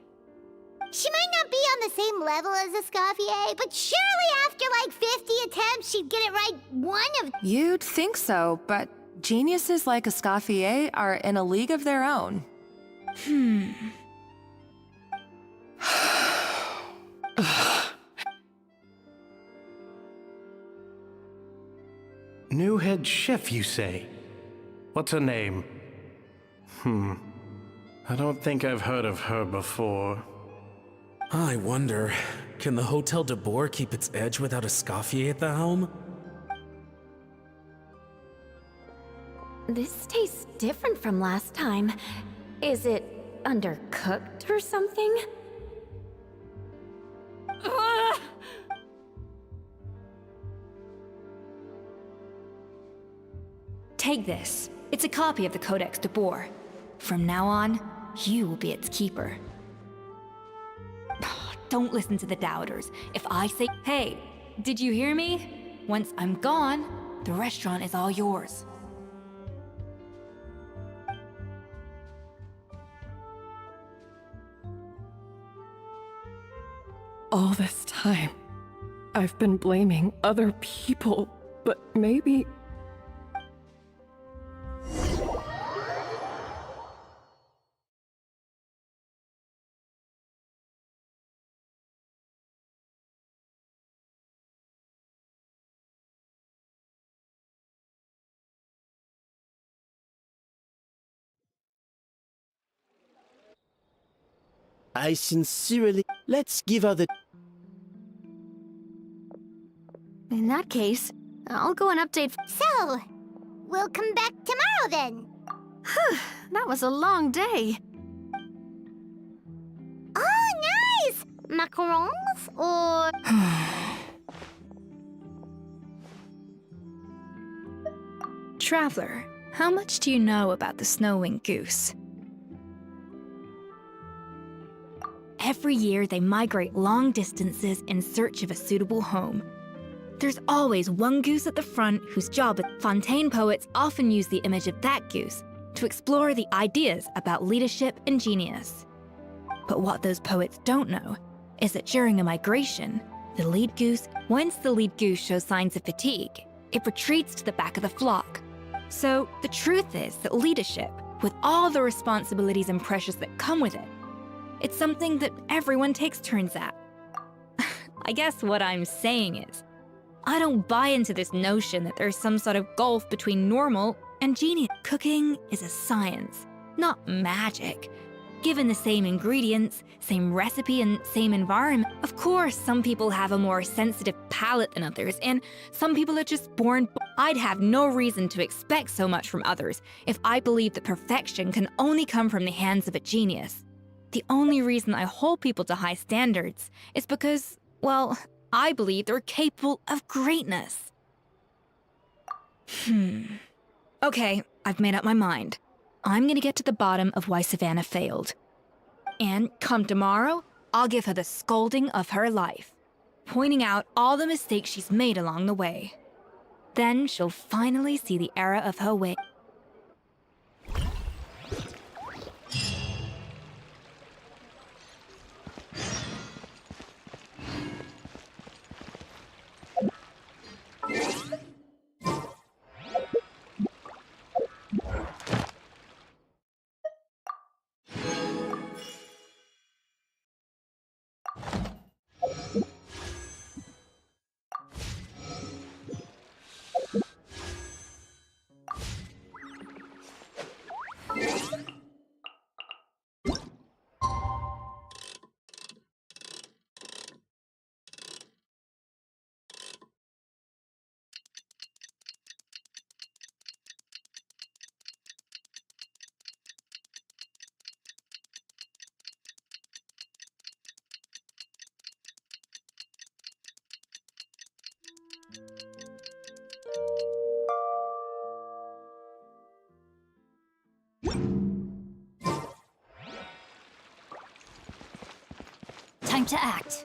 She might not be on the same level as Escoffier, but surely after like 50 attempts, she'd get it right one of... You'd think so, but geniuses like Escoffier are in a league of their own. New head chef, you say? What's her name? I don't think I've heard of her before. I wonder, can the Hotel de Boer keep its edge without Escoffier at the helm? This tastes different from last time. Is it undercooked or something? Ugh! Take this. It's a copy of the Codex de Boer. From now on, you will be its keeper. Don't listen to the doubters. If I say, hey, did you hear me? Once I'm gone, the restaurant is all yours. All this time, I've been blaming other people, but maybe... I sincerely... Let's give her the... In that case, I'll go and update. So, we'll come back tomorrow then. That was a long day. Oh, nice! Macarons or... Traveler, how much do you know about the snow-winged goose? Every year, they migrate long distances in search of a suitable home. There's always one goose at the front whose job Fontaine poets often use the image of that goose to explore the ideas about leadership and genius. But what those poets don't know is that during a migration, once the lead goose shows signs of fatigue, it retreats to the back of the flock. So the truth is that leadership, with all the responsibilities and pressures that come with it, it's something that everyone takes turns at. I guess what I'm saying is, I don't buy into this notion that there's some sort of gulf between normal and genius. Cooking is a science, not magic. Given the same ingredients, same recipe, and same environment, of course, some people have a more sensitive palate than others, and some people are just born. I'd have no reason to expect so much from others if I believed that perfection can only come from the hands of a genius. The only reason I hold people to high standards is because, well, I believe they're capable of greatness. Okay, I've made up my mind. I'm gonna get to the bottom of why Savannah failed. And come tomorrow, I'll give her the scolding of her life, pointing out all the mistakes she's made along the way. Then she'll finally see the error of her way. Time to act.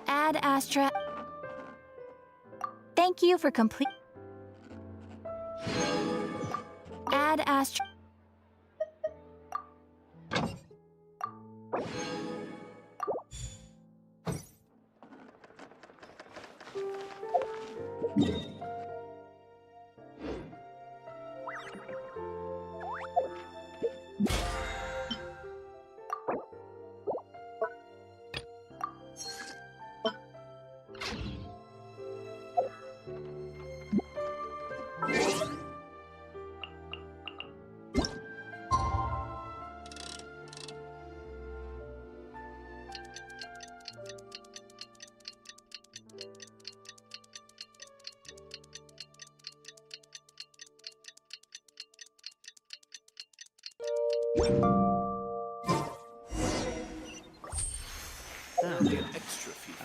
Ad Astra. Thank you for complete. Ad Astra. That'll be an extra fee for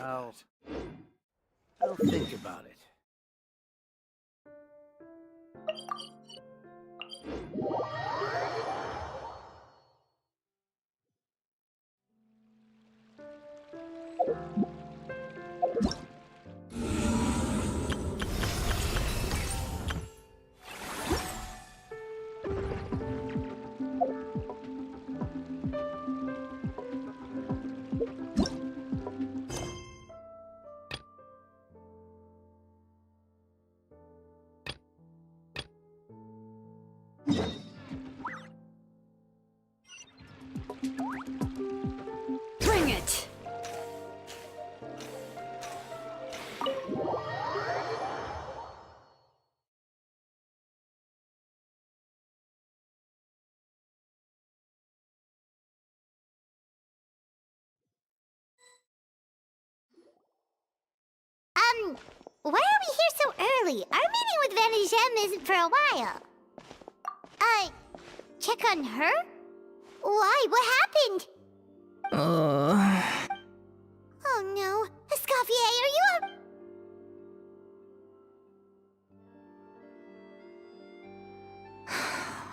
I'll think about it. why are we here so early? Our meeting with Vanigem isn't for a while. Check on her? Why? What happened? Oh no. Escoffier, are you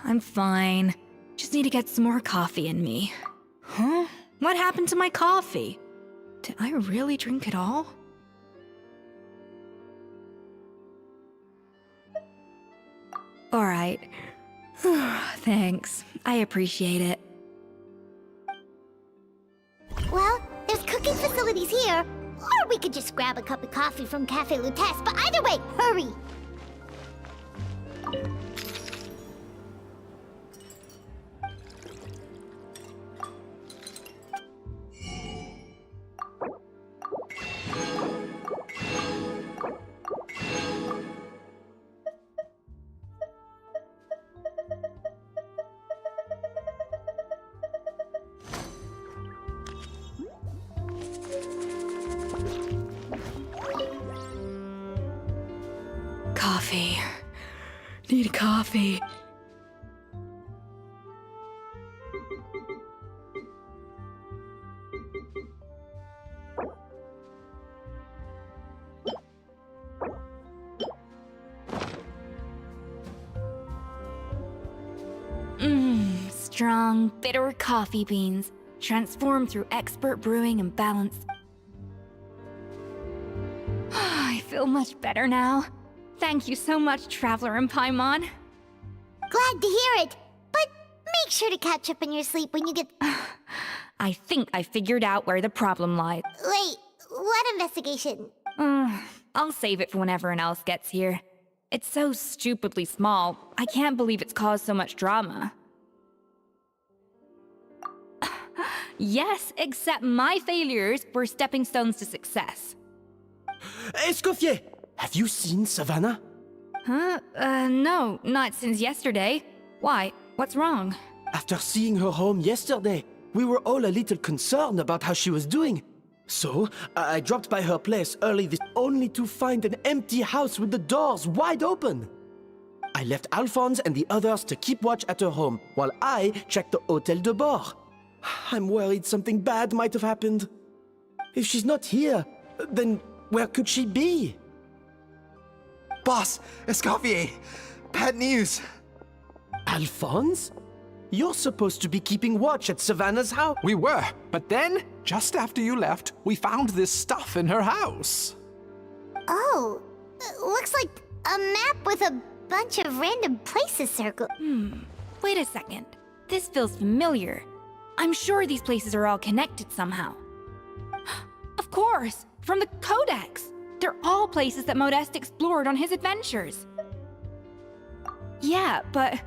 I'm fine. Just need to get some more coffee in me. Huh? What happened to my coffee? Did I really drink it all? Alright. Thanks. I appreciate it. Well, there's cooking facilities here. Or we could just grab a cup of coffee from Cafe Lutece, but either way, hurry! Coffee. Need coffee. Strong, bitter coffee beans, transformed through expert brewing and balance. I feel much better now. Thank you so much, Traveler and Paimon. Glad to hear it, but make sure to catch up on your sleep when you get... I think I figured out where the problem lies. Wait, what investigation? I'll save it for when everyone else gets here. It's so stupidly small, I can't believe it's caused so much drama. Yes, except my failures were stepping stones to success. Escoffier, have you seen Savannah? Huh? No, not since yesterday. Why? What's wrong? After seeing her home yesterday, we were all a little concerned about how she was doing. So, I dropped by her place early this only to find an empty house with the doors wide open. I left Alphonse and the others to keep watch at her home, while I checked the Hôtel de Bord. I'm worried something bad might have happened. If she's not here, then where could she be? Boss, Escoffier, bad news. Alphonse? You're supposed to be keeping watch at Savannah's house. We were, but then, just after you left, we found this stuff in her house. Oh, looks like a map with a bunch of random places circled. Wait a second. This feels familiar. I'm sure these places are all connected somehow. Of course! From the Codex! They're all places that Modeste explored on his adventures. Yeah, but...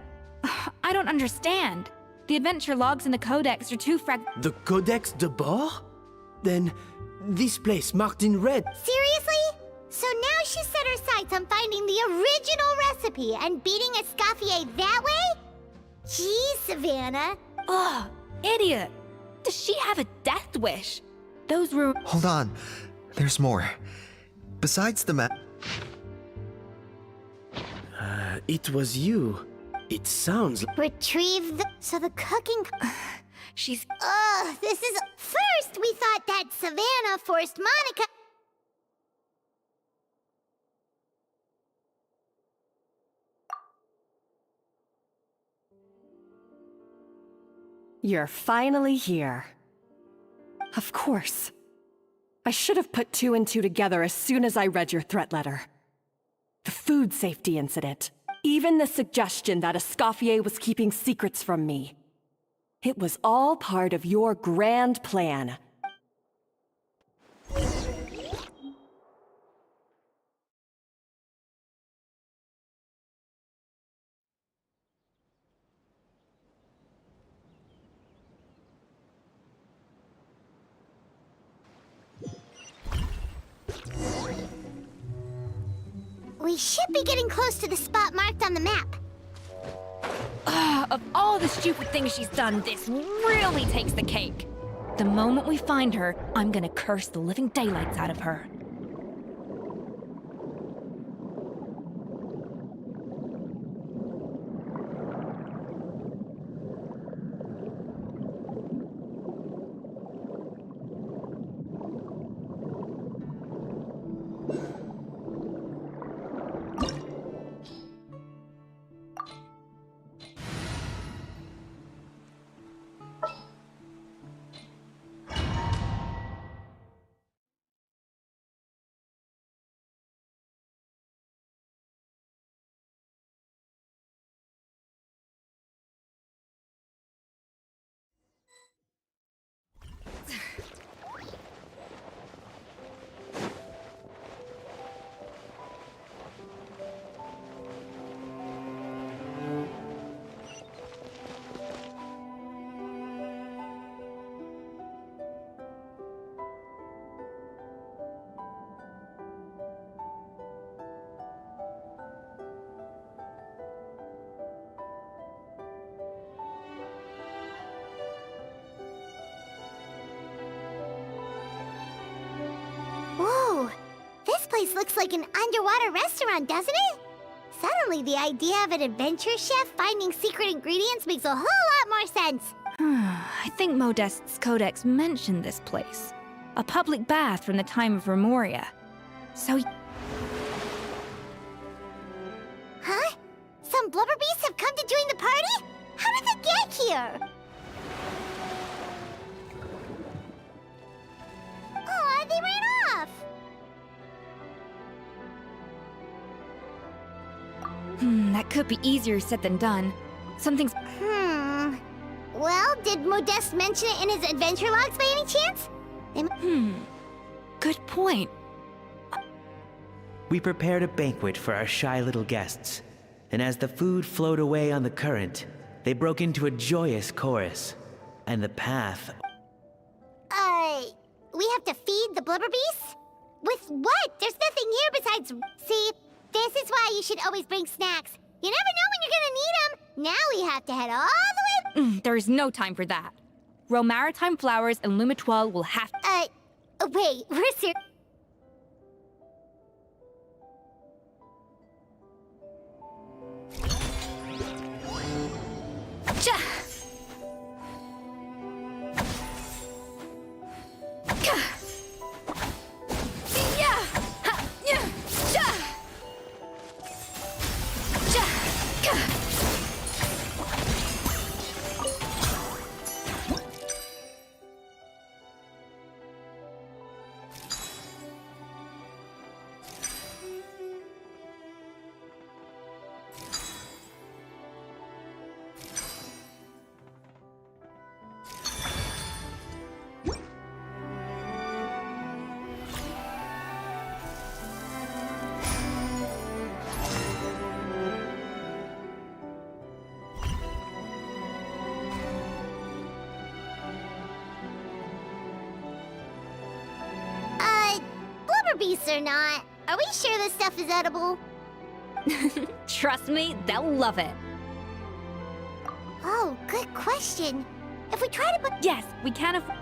I don't understand. The adventure logs in the Codex are too The Codex de Bord? Then, this place marked in red. Seriously? So now she set her sights on finding the original recipe and beating Escoffier that way? Geez, Savannah. Ugh, idiot. Does she have a death wish? Those were... Hold on. There's more. Besides the map... It was you. It sounds like... Retrieve the... So the cooking... She's... Ugh, this is... First, we thought that Savannah forced Monica... You're finally here. Of course. I should have put two and two together as soon as I read your threat letter. The food safety incident. Even the suggestion that Escoffier was keeping secrets from me. It was all part of your grand plan. We should be getting close to the spot marked on the map. Of all the stupid things she's done, this really takes the cake. The moment we find her, I'm gonna curse the living daylights out of her. place looks like an underwater restaurant, doesn't it? Suddenly, the idea of an adventure chef finding secret ingredients makes a whole lot more sense. I think Modest's codex mentioned this place. A public bath from the time of Remoria. So... Huh? Some blubber beasts have come to join the party? How did they get here? Aw, they ran off! That could be easier said than done. Something's... Well, did Modeste mention it in his adventure logs by any chance? Good point. We prepared a banquet for our shy little guests, and as the food flowed away on the current, they broke into a joyous chorus, and the path... We have to feed the blubber beasts? With what? There's nothing here besides... See, this is why you should always bring snacks. You never know when you're gonna need them. Now we have to head all the way... There is no time for that. Romaritime Flowers and Lumitoile will have... Wait, we're serious... Beasts or not, are we sure this stuff is edible? Trust me, they'll love it. Oh, good question. If we try to put... Yes, we can afford...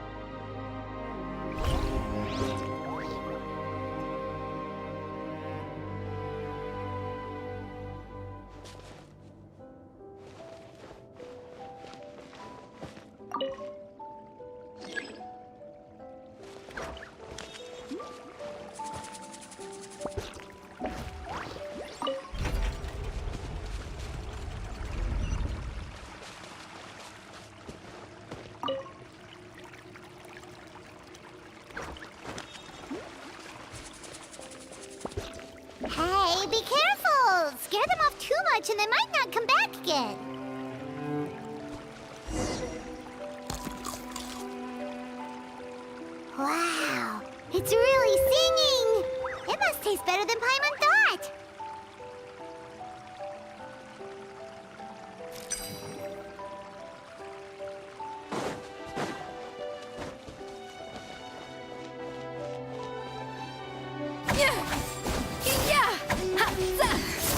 Hey, be careful! Scare them off too much and they might not come back again. Wow, it's really singing! It must taste better than Paimon thought!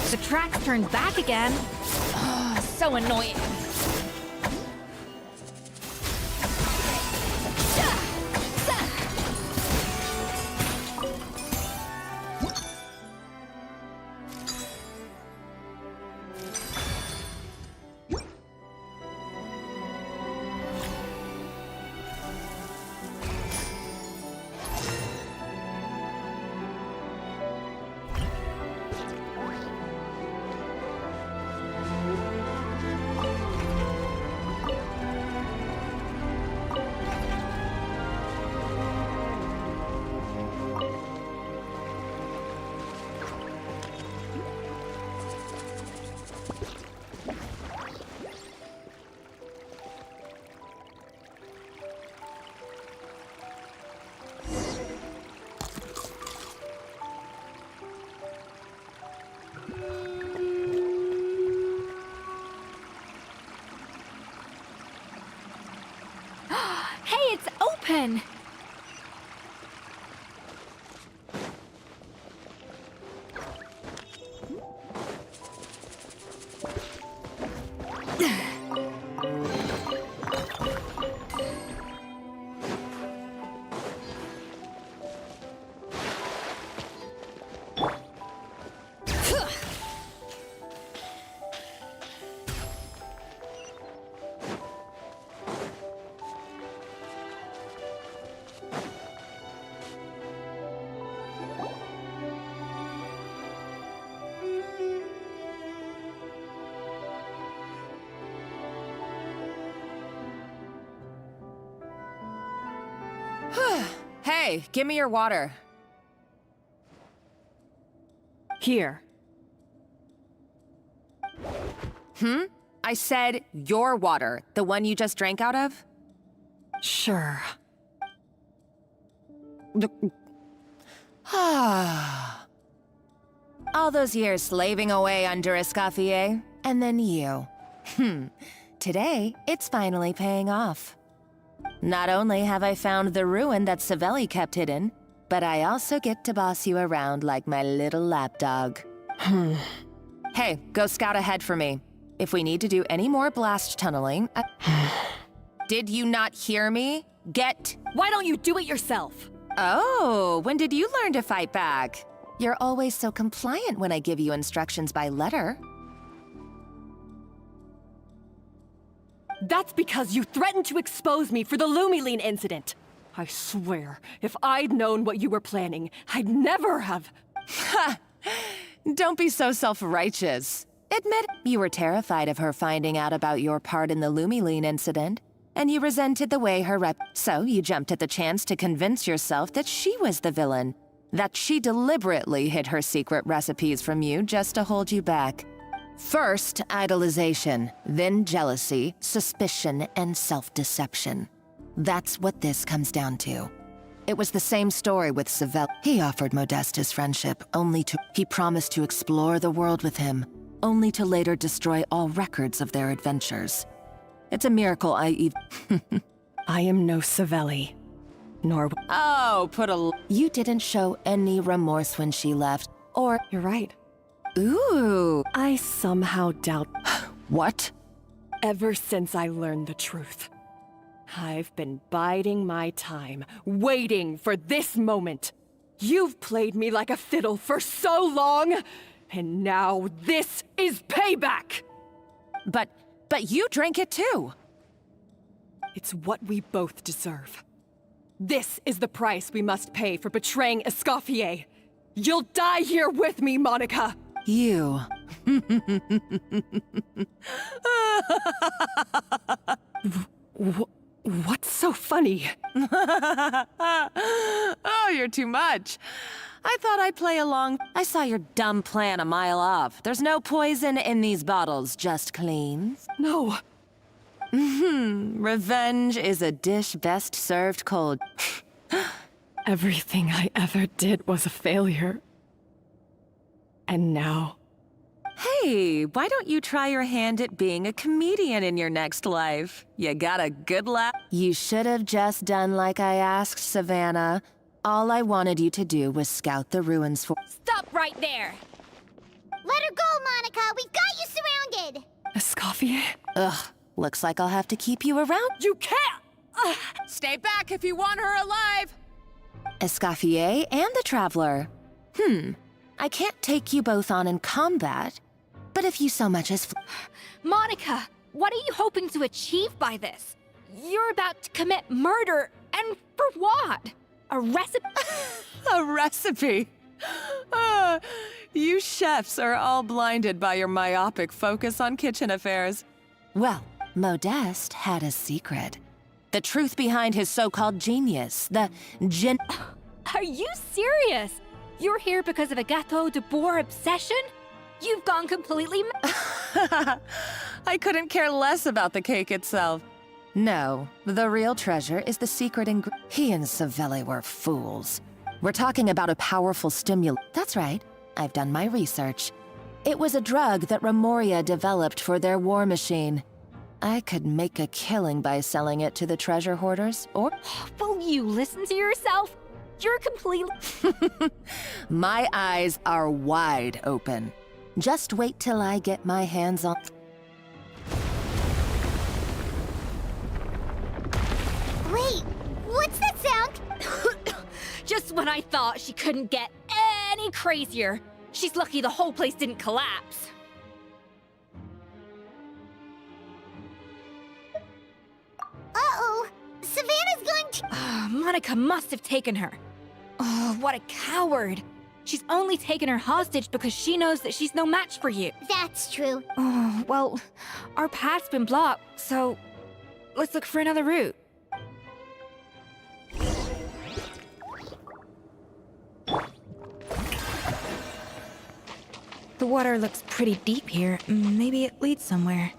The tracks turned back again. Oh, so annoying. Hey, it's open! Hey, give me your water. Here. I said your water, the one you just drank out of? Sure. All those years slaving away under Escoffier, and then you. Today, it's finally paying off. Not only have I found the ruin that Savelli kept hidden, but I also get to boss you around like my little lapdog. Hey, go scout ahead for me. If we need to do any more blast tunneling... Did you not hear me? Why don't you do it yourself? Oh, when did you learn to fight back? You're always so compliant when I give you instructions by letter. That's because you threatened to expose me for the Lumiline incident. I swear, if I'd known what you were planning, I'd never have... Ha! Don't be so self-righteous. Admit you were terrified of her finding out about your part in the Lumiline incident, and you resented the way her So you jumped at the chance to convince yourself that she was the villain, that she deliberately hid her secret recipes from you just to hold you back. First, idolization, then jealousy, suspicion, and self-deception. That's what this comes down to. It was the same story with Savelli. He offered Modeste his friendship, He promised to explore the world with him, only to later destroy all records of their adventures. It's a miracle I am no Savelli, nor... Oh, You didn't show any remorse when she left, or... You're right. Ooh. I somehow doubt... What? Ever since I learned the truth, I've been biding my time, waiting for this moment. You've played me like a fiddle for so long, and now this is payback! But you drank it too! It's what we both deserve. This is the price we must pay for betraying Escoffier. You'll die here with me, Monica! You. What's so funny? Oh, you're too much. I thought I'd play along. I saw your dumb plan a mile off. There's no poison in these bottles, just clean. No. Revenge is a dish best served cold. Everything I ever did was a failure. And now... Hey, why don't you try your hand at being a comedian in your next life? You got a good laugh. You should have just done like I asked, Savannah. All I wanted you to do was scout the ruins for— Stop right there! Let her go, Monica! We've got you surrounded! Escoffier? Ugh, looks like I'll have to keep you around. You can't! Stay back if you want her alive! Escoffier and the Traveler. I can't take you both on in combat, but if you so much as— Monica, what are you hoping to achieve by this? You're about to commit murder, and for what? A recipe? A recipe? You chefs are all blinded by your myopic focus on kitchen affairs. Well, Modeste had a secret. The truth behind his so-called genius, the Are you serious? You're here because of a Gâteau de Bois obsession? You've gone completely I couldn't care less about the cake itself. No, the real treasure is the secret ingredient. He and Savelli were fools. We're talking about a powerful stimulant. That's right, I've done my research. It was a drug that Remoria developed for their war machine. I could make a killing by selling it to the treasure hoarders, or— Will you listen to yourself? You're completely— My eyes are wide open. Just wait till I get my hands on— Wait, what's that sound? Just when I thought she couldn't get any crazier. She's lucky the whole place didn't collapse. Uh-oh, Savannah's going to— Monica must have taken her. Oh, what a coward. She's only taken her hostage because she knows that she's no match for you. That's true. Oh, well, our path's been blocked, so let's look for another route. The water looks pretty deep here. Maybe it leads somewhere.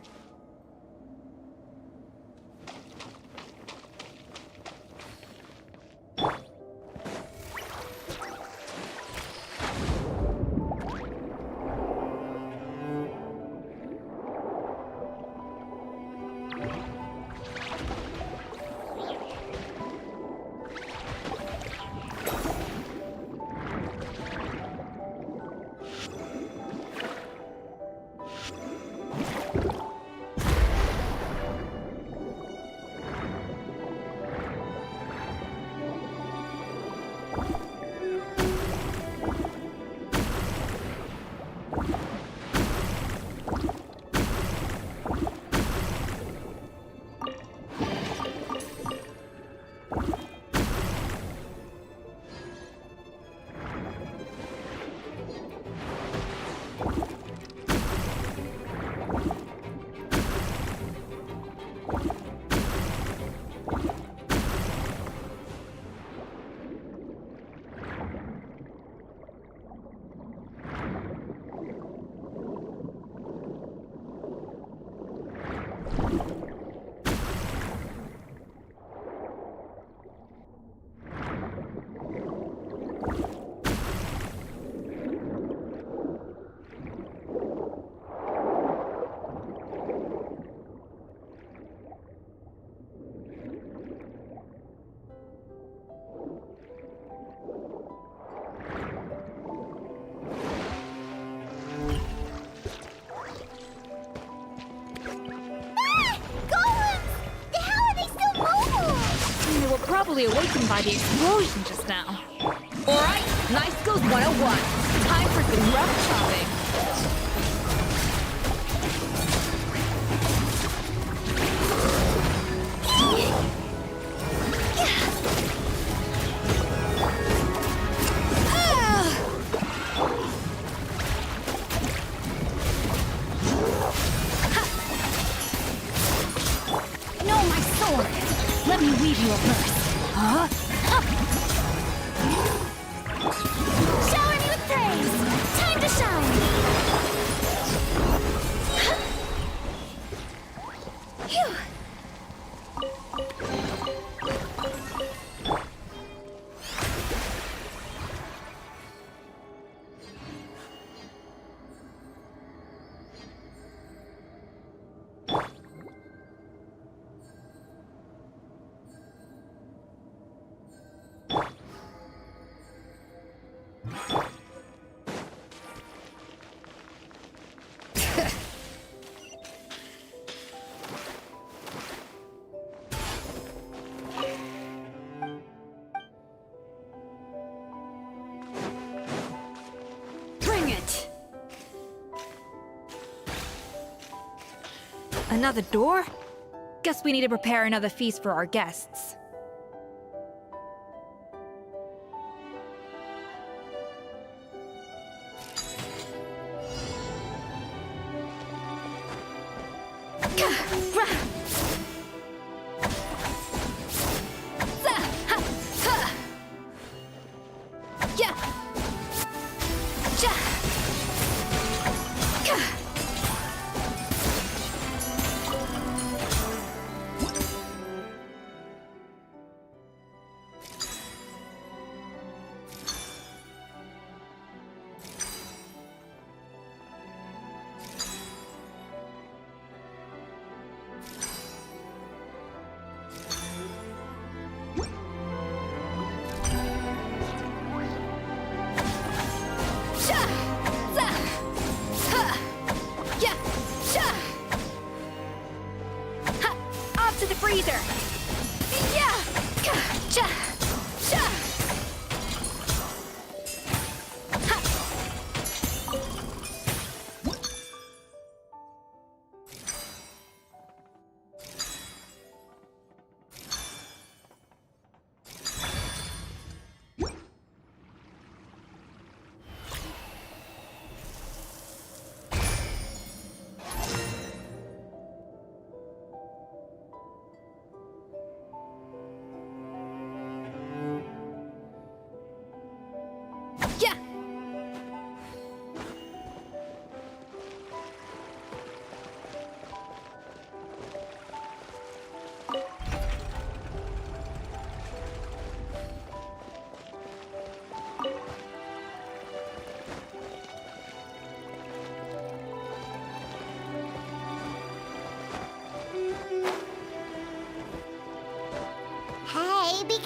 Probably awakened by the explosion just now. Alright, Nice Skills 101. Time for some rough chopping. No, my sword! Let me weave you a verse. Huh? Shower me with praise! Time to shine! Phew! Another door? Guess we need to prepare another feast for our guests. Cha!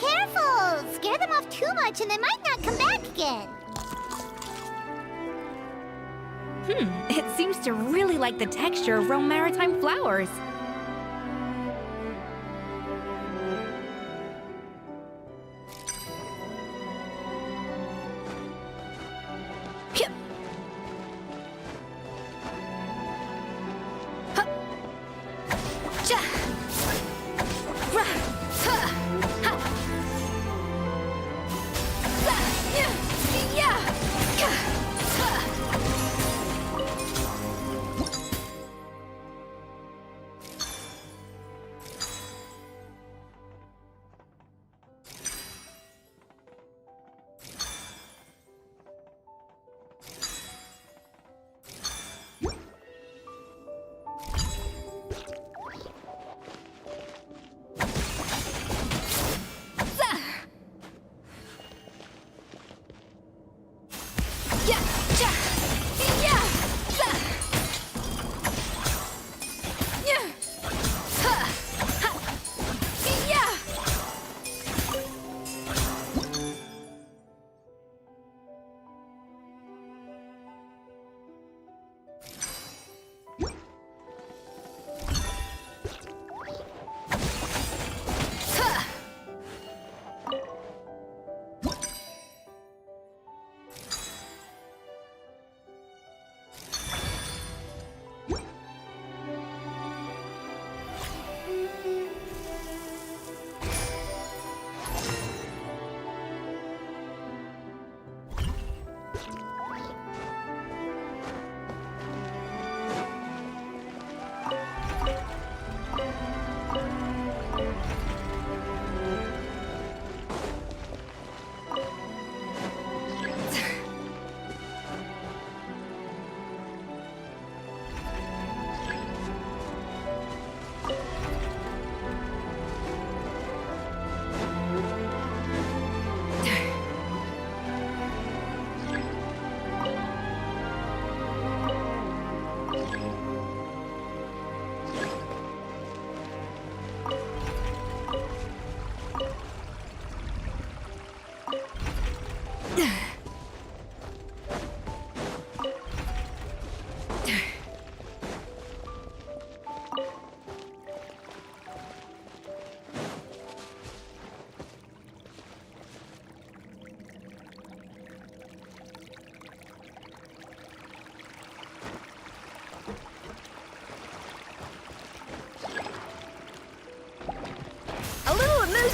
careful! Scare them off too much and they might not come back again. It seems to really like the texture of Rome maritime flowers.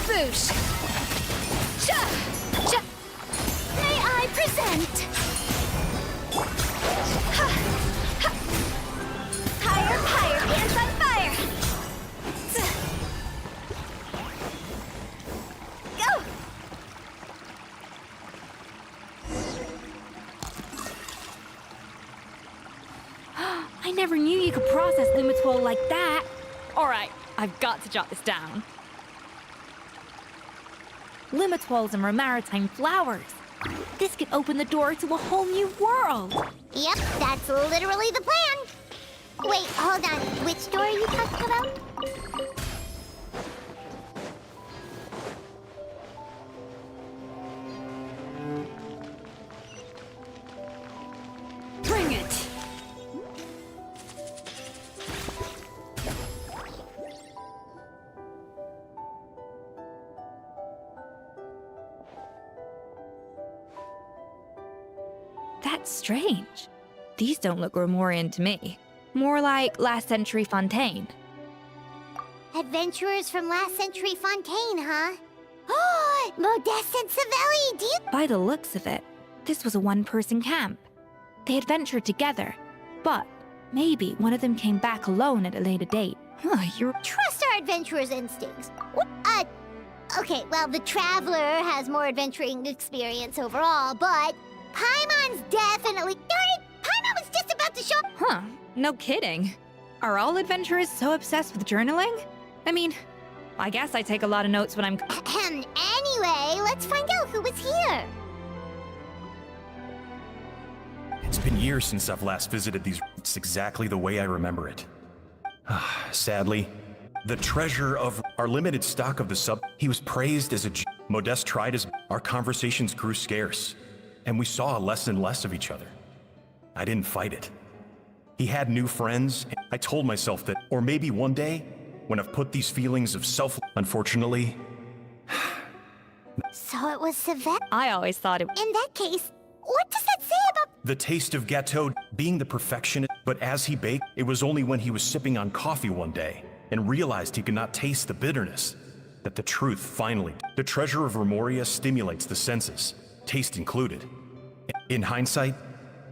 Boosh! Cha! Cha! May I present? Ha! Ha! Higher, higher, hands on fire! Go! I never knew you could process Lumitwol like that. Alright, I've got to jot this down. Limitwols and maritime flowers. This could open the door to a whole new world. Yep, that's literally the plan. Wait, hold on. Which door are you talking about? Bring it! That's strange. These don't look Grimoirian to me. More like last century Fontaine. Adventurers from last century Fontaine, huh? Oh, Modeste and Savelli, do you... By the looks of it, this was a one-person camp. They adventured together, but maybe one of them came back alone at a later date. You're... Trust our adventurer's instincts. Okay, well, the Traveler has more adventuring experience overall, but Paimon's definitely... Darn it! Paimon was just about to show... Huh, no kidding. Are all adventurers so obsessed with journaling? I mean, I guess I take a lot of notes when I'm... Anyway, let's find out who was here. It's been years since I've last visited these roots exactly the way I remember it. Sadly, the treasure of our limited stock of the sub, he was praised as a Modeste tried his. Our conversations grew scarce, and we saw less and less of each other. I didn't fight it. He had new friends. I told myself that, or maybe one day, when I've put these feelings of unfortunately. So it was Savannah. I always thought it. In that case, what does that say about... The taste of gâteau, being the perfectionist, but as he baked, it was only when he was sipping on coffee one day and realized he could not taste the bitterness that the truth finally. The treasure of Remoria stimulates the senses, taste included. In hindsight,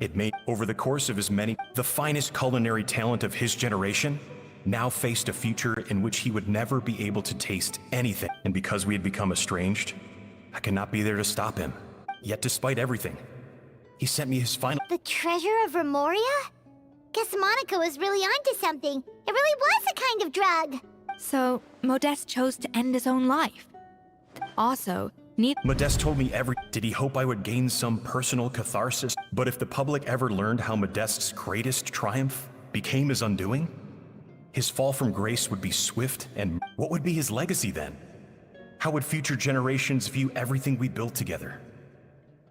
it made, over the course of his many, the finest culinary talent of his generation, now faced a future in which he would never be able to taste anything. And because we had become estranged, I could not be there to stop him. Yet despite everything, he sent me his final... The treasure of Remoria? Guess Monica was really onto something. It really was a kind of drug. So, Modeste chose to end his own life. Also, Modeste told me Did he hope I would gain some personal catharsis? But if the public ever learned how Modeste's greatest triumph became his undoing, his fall from grace would be swift, and what would be his legacy then? How would future generations view everything we built together?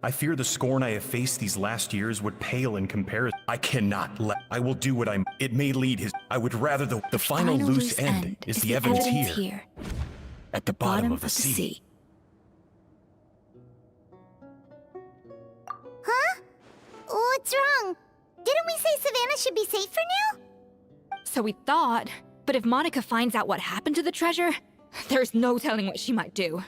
I fear the scorn I have faced these last years would pale in comparison. I cannot let. I will do what I'm. It may lead his. I would rather the final loose end is the evidence here. At the bottom of the sea. Huh? What's wrong? Didn't we say Savannah should be safe for now? So we thought, but if Monica finds out what happened to the treasure, there's no telling what she might do.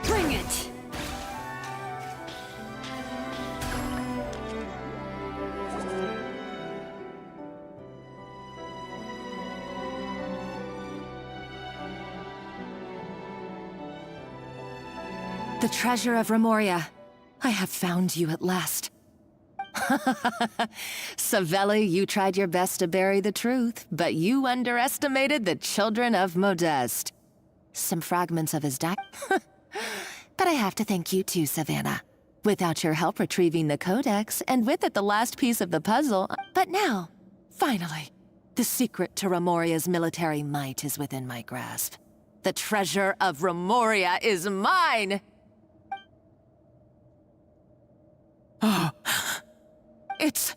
Bring it! The treasure of Remoria. I have found you at last. Savelli, you tried your best to bury the truth, but you underestimated the children of Modeste. Some fragments of his deck. But I have to thank you too, Savannah. Without your help retrieving the codex, and with it the last piece of the puzzle. But now, finally, the secret to Remoria's military might is within my grasp. The treasure of Remoria is mine! Oh, it's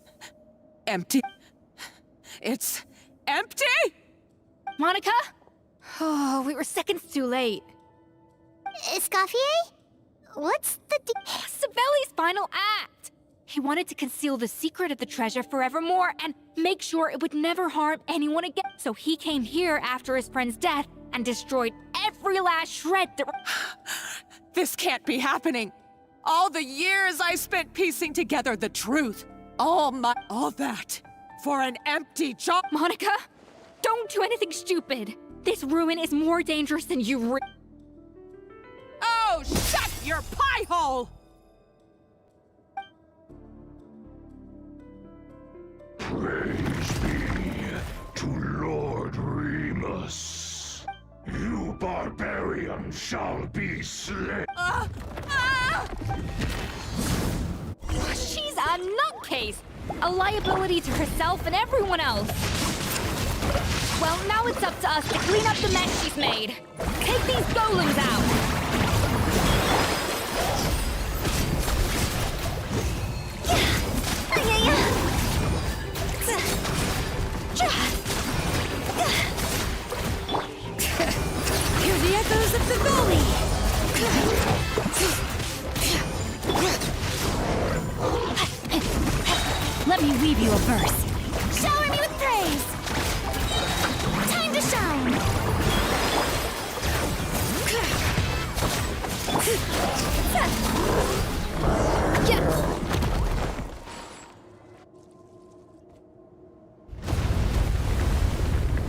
empty. It's empty? Monica? Oh, we were seconds too late. Escoffier? What's the Savelli's final act! He wanted to conceal the secret of the treasure forevermore and make sure it would never harm anyone again. So he came here after his friend's death and destroyed every last shred that... This can't be happening! All the years I spent piecing together the truth. All that. For an empty job. Monica, don't do anything stupid. This ruin is more dangerous than you Oh, shut your pie hole! Praise be to Lord Remus. You barbarian shall be slain. She's a nutcase! A liability to herself and everyone else. Well, now it's up to us to clean up the mess she's made. Take these golems out! Hear the echoes of the valley! me weave you a verse. Shower me with praise. Time to shine.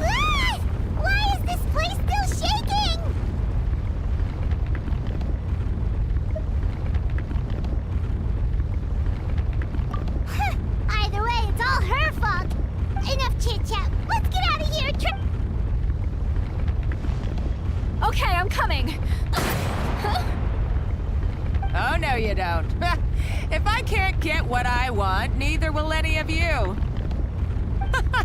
Ah! Why is this place still shaking? Either way, it's all her fault. Enough chit-chat. Let's get out of here. Okay, I'm coming. Oh, no, you don't. If I can't get what I want, neither will any of you.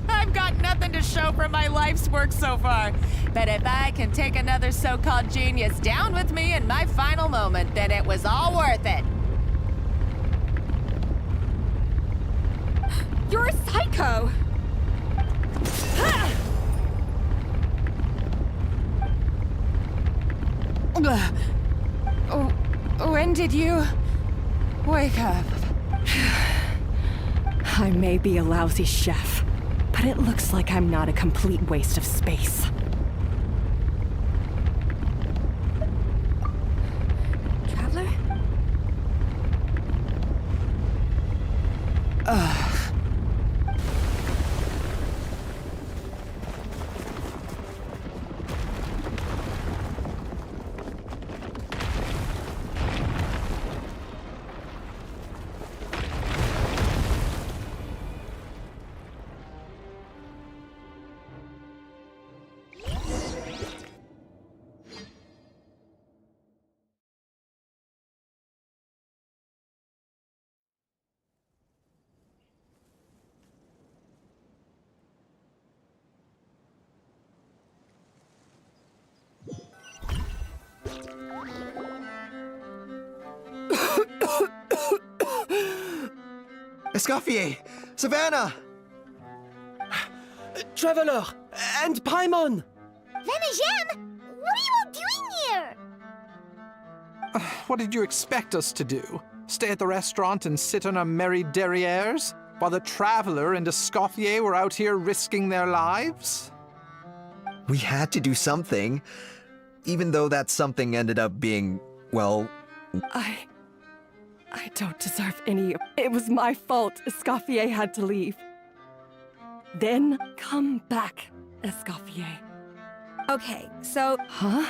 I've got nothing to show for my life's work so far. But if I can take another so-called genius down with me in my final moment, then it was all worth it. You're a psycho! When did you wake up? I may be a lousy chef, but it looks like I'm not a complete waste of space. Traveler? Escoffier! Savannah! Traveler! And Paimon! Venegem! What are you all doing here? What did you expect us to do? Stay at the restaurant and sit on our merry derrieres? While the Traveler and Escoffier were out here risking their lives? We had to do something. Even though that something ended up being, well... I don't deserve any. It was my fault Escoffier had to leave. Then come back, Escoffier. Okay, so... Huh?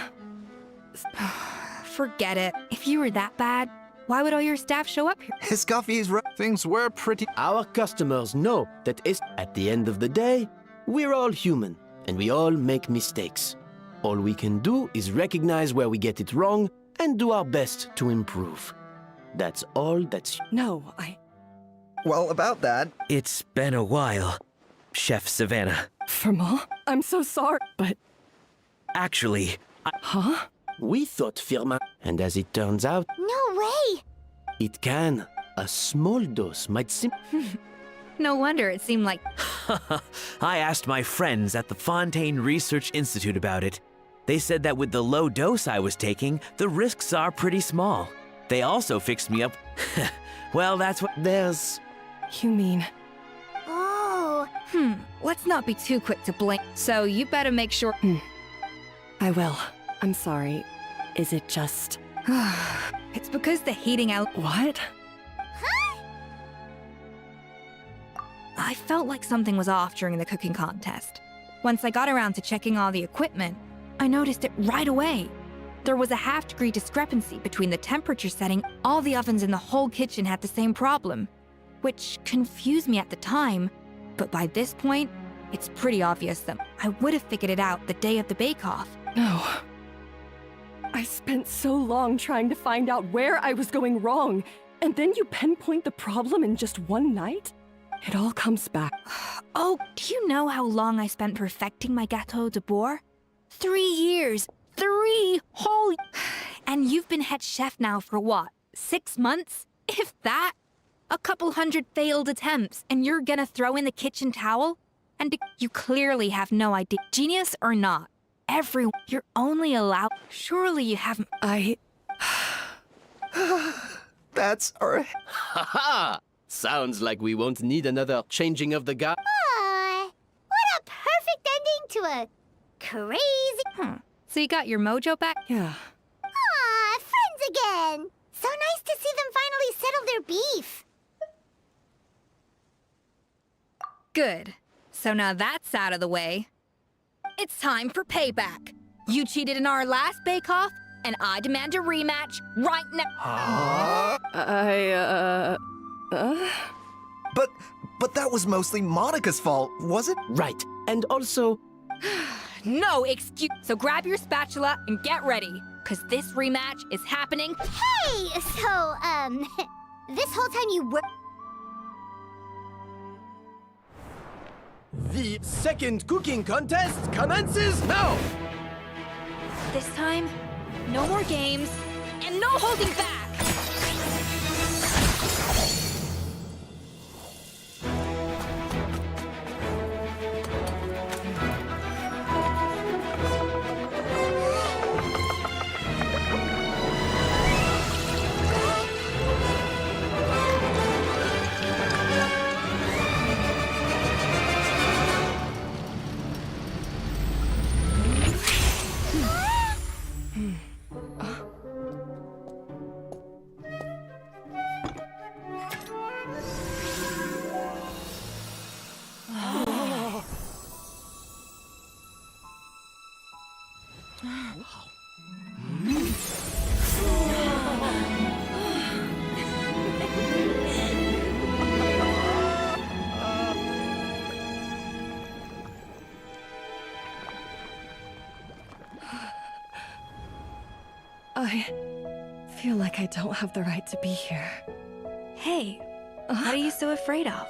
Forget it. If you were that bad, why would all your staff show up here? Escoffier's right. Things were pretty... Our customers know that at the end of the day, we're all human, and we all make mistakes. All we can do is recognize where we get it wrong and do our best to improve. That's all that's... No, Well, about that... It's been a while, Chef Savannah. Firma, I'm so sorry, but... Actually, Huh? We thought Firma, and as it turns out, No way! it can. A small dose might No wonder it seemed like... I asked my friends at the Fontaine Research Institute about it. They said that with the low dose I was taking, the risks are pretty small. They also fixed me up. Well, that's what... There's... You mean... Oh... Let's not be too quick to blame. So you better make sure... I will. I'm sorry. Is it just... It's because the heating out... What? I felt like something was off during the cooking contest. Once I got around to checking all the equipment, I noticed it right away. There was a half-degree discrepancy between the temperature setting. All the ovens in the whole kitchen had the same problem, which confused me at the time, but by this point, it's pretty obvious that I would have figured it out the day of the bake-off. No. I spent so long trying to find out where I was going wrong, and then you pinpoint the problem in just one night? It all comes back. Oh, do you know how long I spent perfecting my Gâteau de Bourg? 3 years! 3 whole... And you've been head chef now for what, 6 months? If that? A couple hundred failed attempts, and you're gonna throw in the kitchen towel? And you clearly have no idea, genius or not. Everyone, you're only allowed... Surely you haven't... That's our... Ha ha! Sounds like we won't need another changing of the guard. What a perfect ending to a crazy... So you got your mojo back? Yeah. Aw, friends again! So nice to see them finally settle their beef. Good. So now that's out of the way. It's time for payback. You cheated in our last bake-off, and I demand a rematch right now. But that was mostly Monica's fault, was it? Right. And also... No excuse. So grab your spatula and get ready, because this rematch is happening. Hey! So, this whole time you were... The second cooking contest commences now! This time, no more games, and no holding back! I feel like I don't have the right to be here. Hey, what are you so afraid of?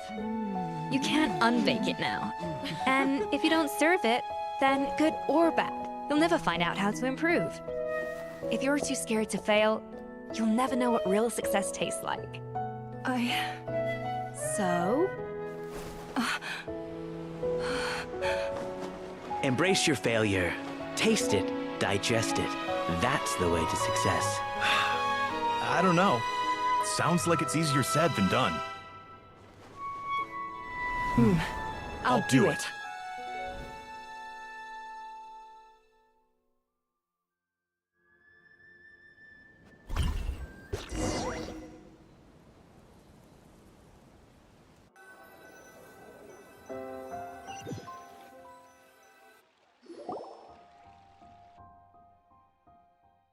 You can't unbake it now. And if you don't serve it, then good or bad, you'll never find out how to improve. If you're too scared to fail, you'll never know what real success tastes like. So? Embrace your failure. Taste it. Digest it. That's the way to success. I don't know. Sounds like it's easier said than done. I'll do it.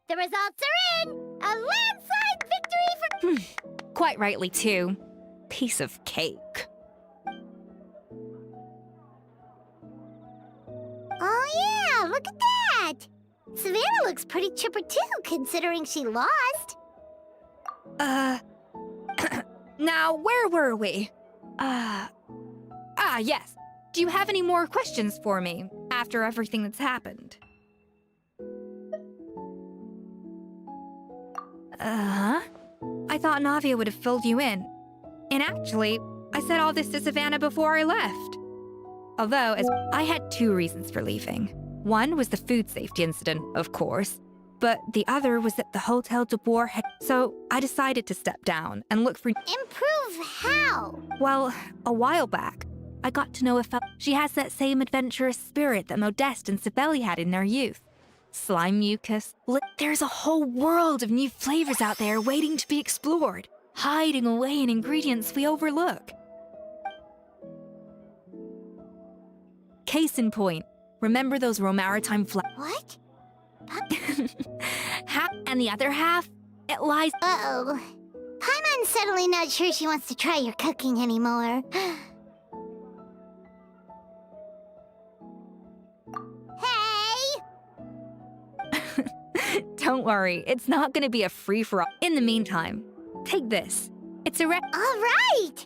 The results are in! A landslide victory for... Quite rightly, too. Piece of cake. Oh yeah, look at that! Savannah looks pretty chipper too, considering she lost. Now, where were we? Yes. Do you have any more questions for me after everything that's happened? I thought Navia would have filled you in. And actually, I said all this to Savannah before I left. Although, as I had two reasons for leaving. One was the food safety incident, of course, but the other was that the Hotel de Boer had... So I decided to step down and look for... Improve how? Well, a while back, I got to know she has that same adventurous spirit that Modeste and Sibeli had in their youth. Slime mucus. There's a whole world of new flavors out there waiting to be explored, hiding away in ingredients we overlook. Case in point, remember those Romaritime What? And the other half, it lies... Uh-oh. Paimon's suddenly not sure she wants to try your cooking anymore. Don't worry, it's not gonna be a free-for-all. In the meantime, take this. It's a All right!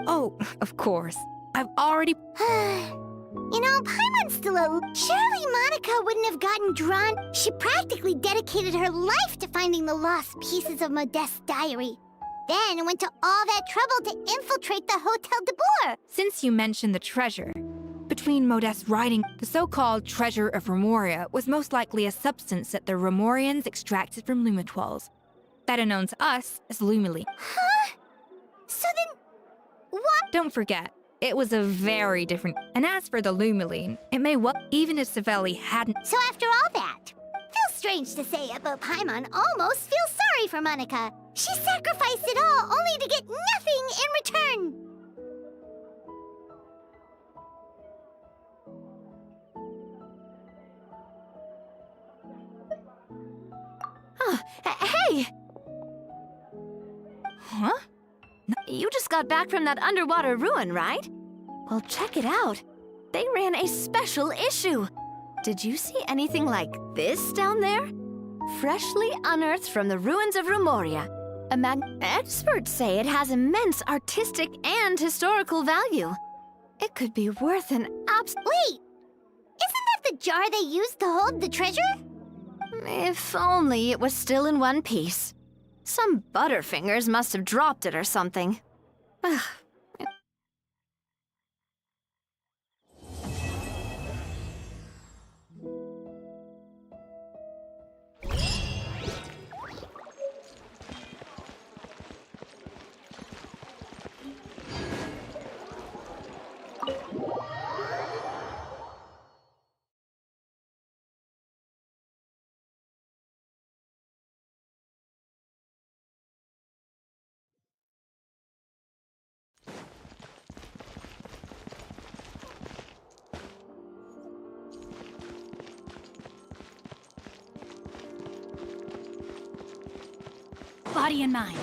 Oh, of course. I've already... You know, Paimon's still a... Surely Monica wouldn't have gotten drawn. She practically dedicated her life to finding the lost pieces of Modeste's diary. Then went to all that trouble to infiltrate the Hotel de Boer. Since you mentioned the treasure, between Modeste's writing, the so-called Treasure of Remoria was most likely a substance that the Remorians extracted from Lumitoiles, better known to us as Lumily. Huh? So What? Don't forget, it was a very different... And as for the Lumiline, it may well... Even if Savelli hadn't... So after all that, feels strange to say it, but Paimon almost feels sorry for Monica. She sacrificed it all only to get nothing in return. Hey! Huh? You just got back from that underwater ruin, right? Well, check it out. They ran a special issue. Did you see anything like this down there? Freshly unearthed from the ruins of Rumoria. Experts say it has immense artistic and historical value. It could be worth an Wait! Isn't that the jar they used to hold the treasure? If only it was still in one piece. Some butterfingers must have dropped it or something. Body and mind.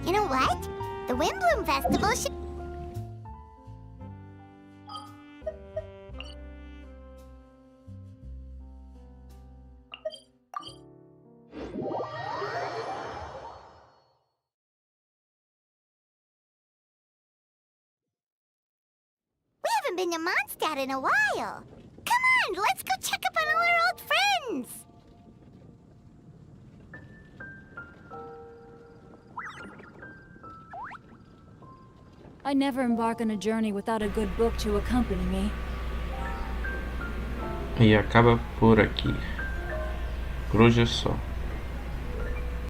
You know what? The Windbloom Festival should... We haven't been to Mondstadt in a while. Come on, let's go check up on all our old friends. I never embark on a journey without a good book to accompany me. E acaba por aqui. Por hoje é só.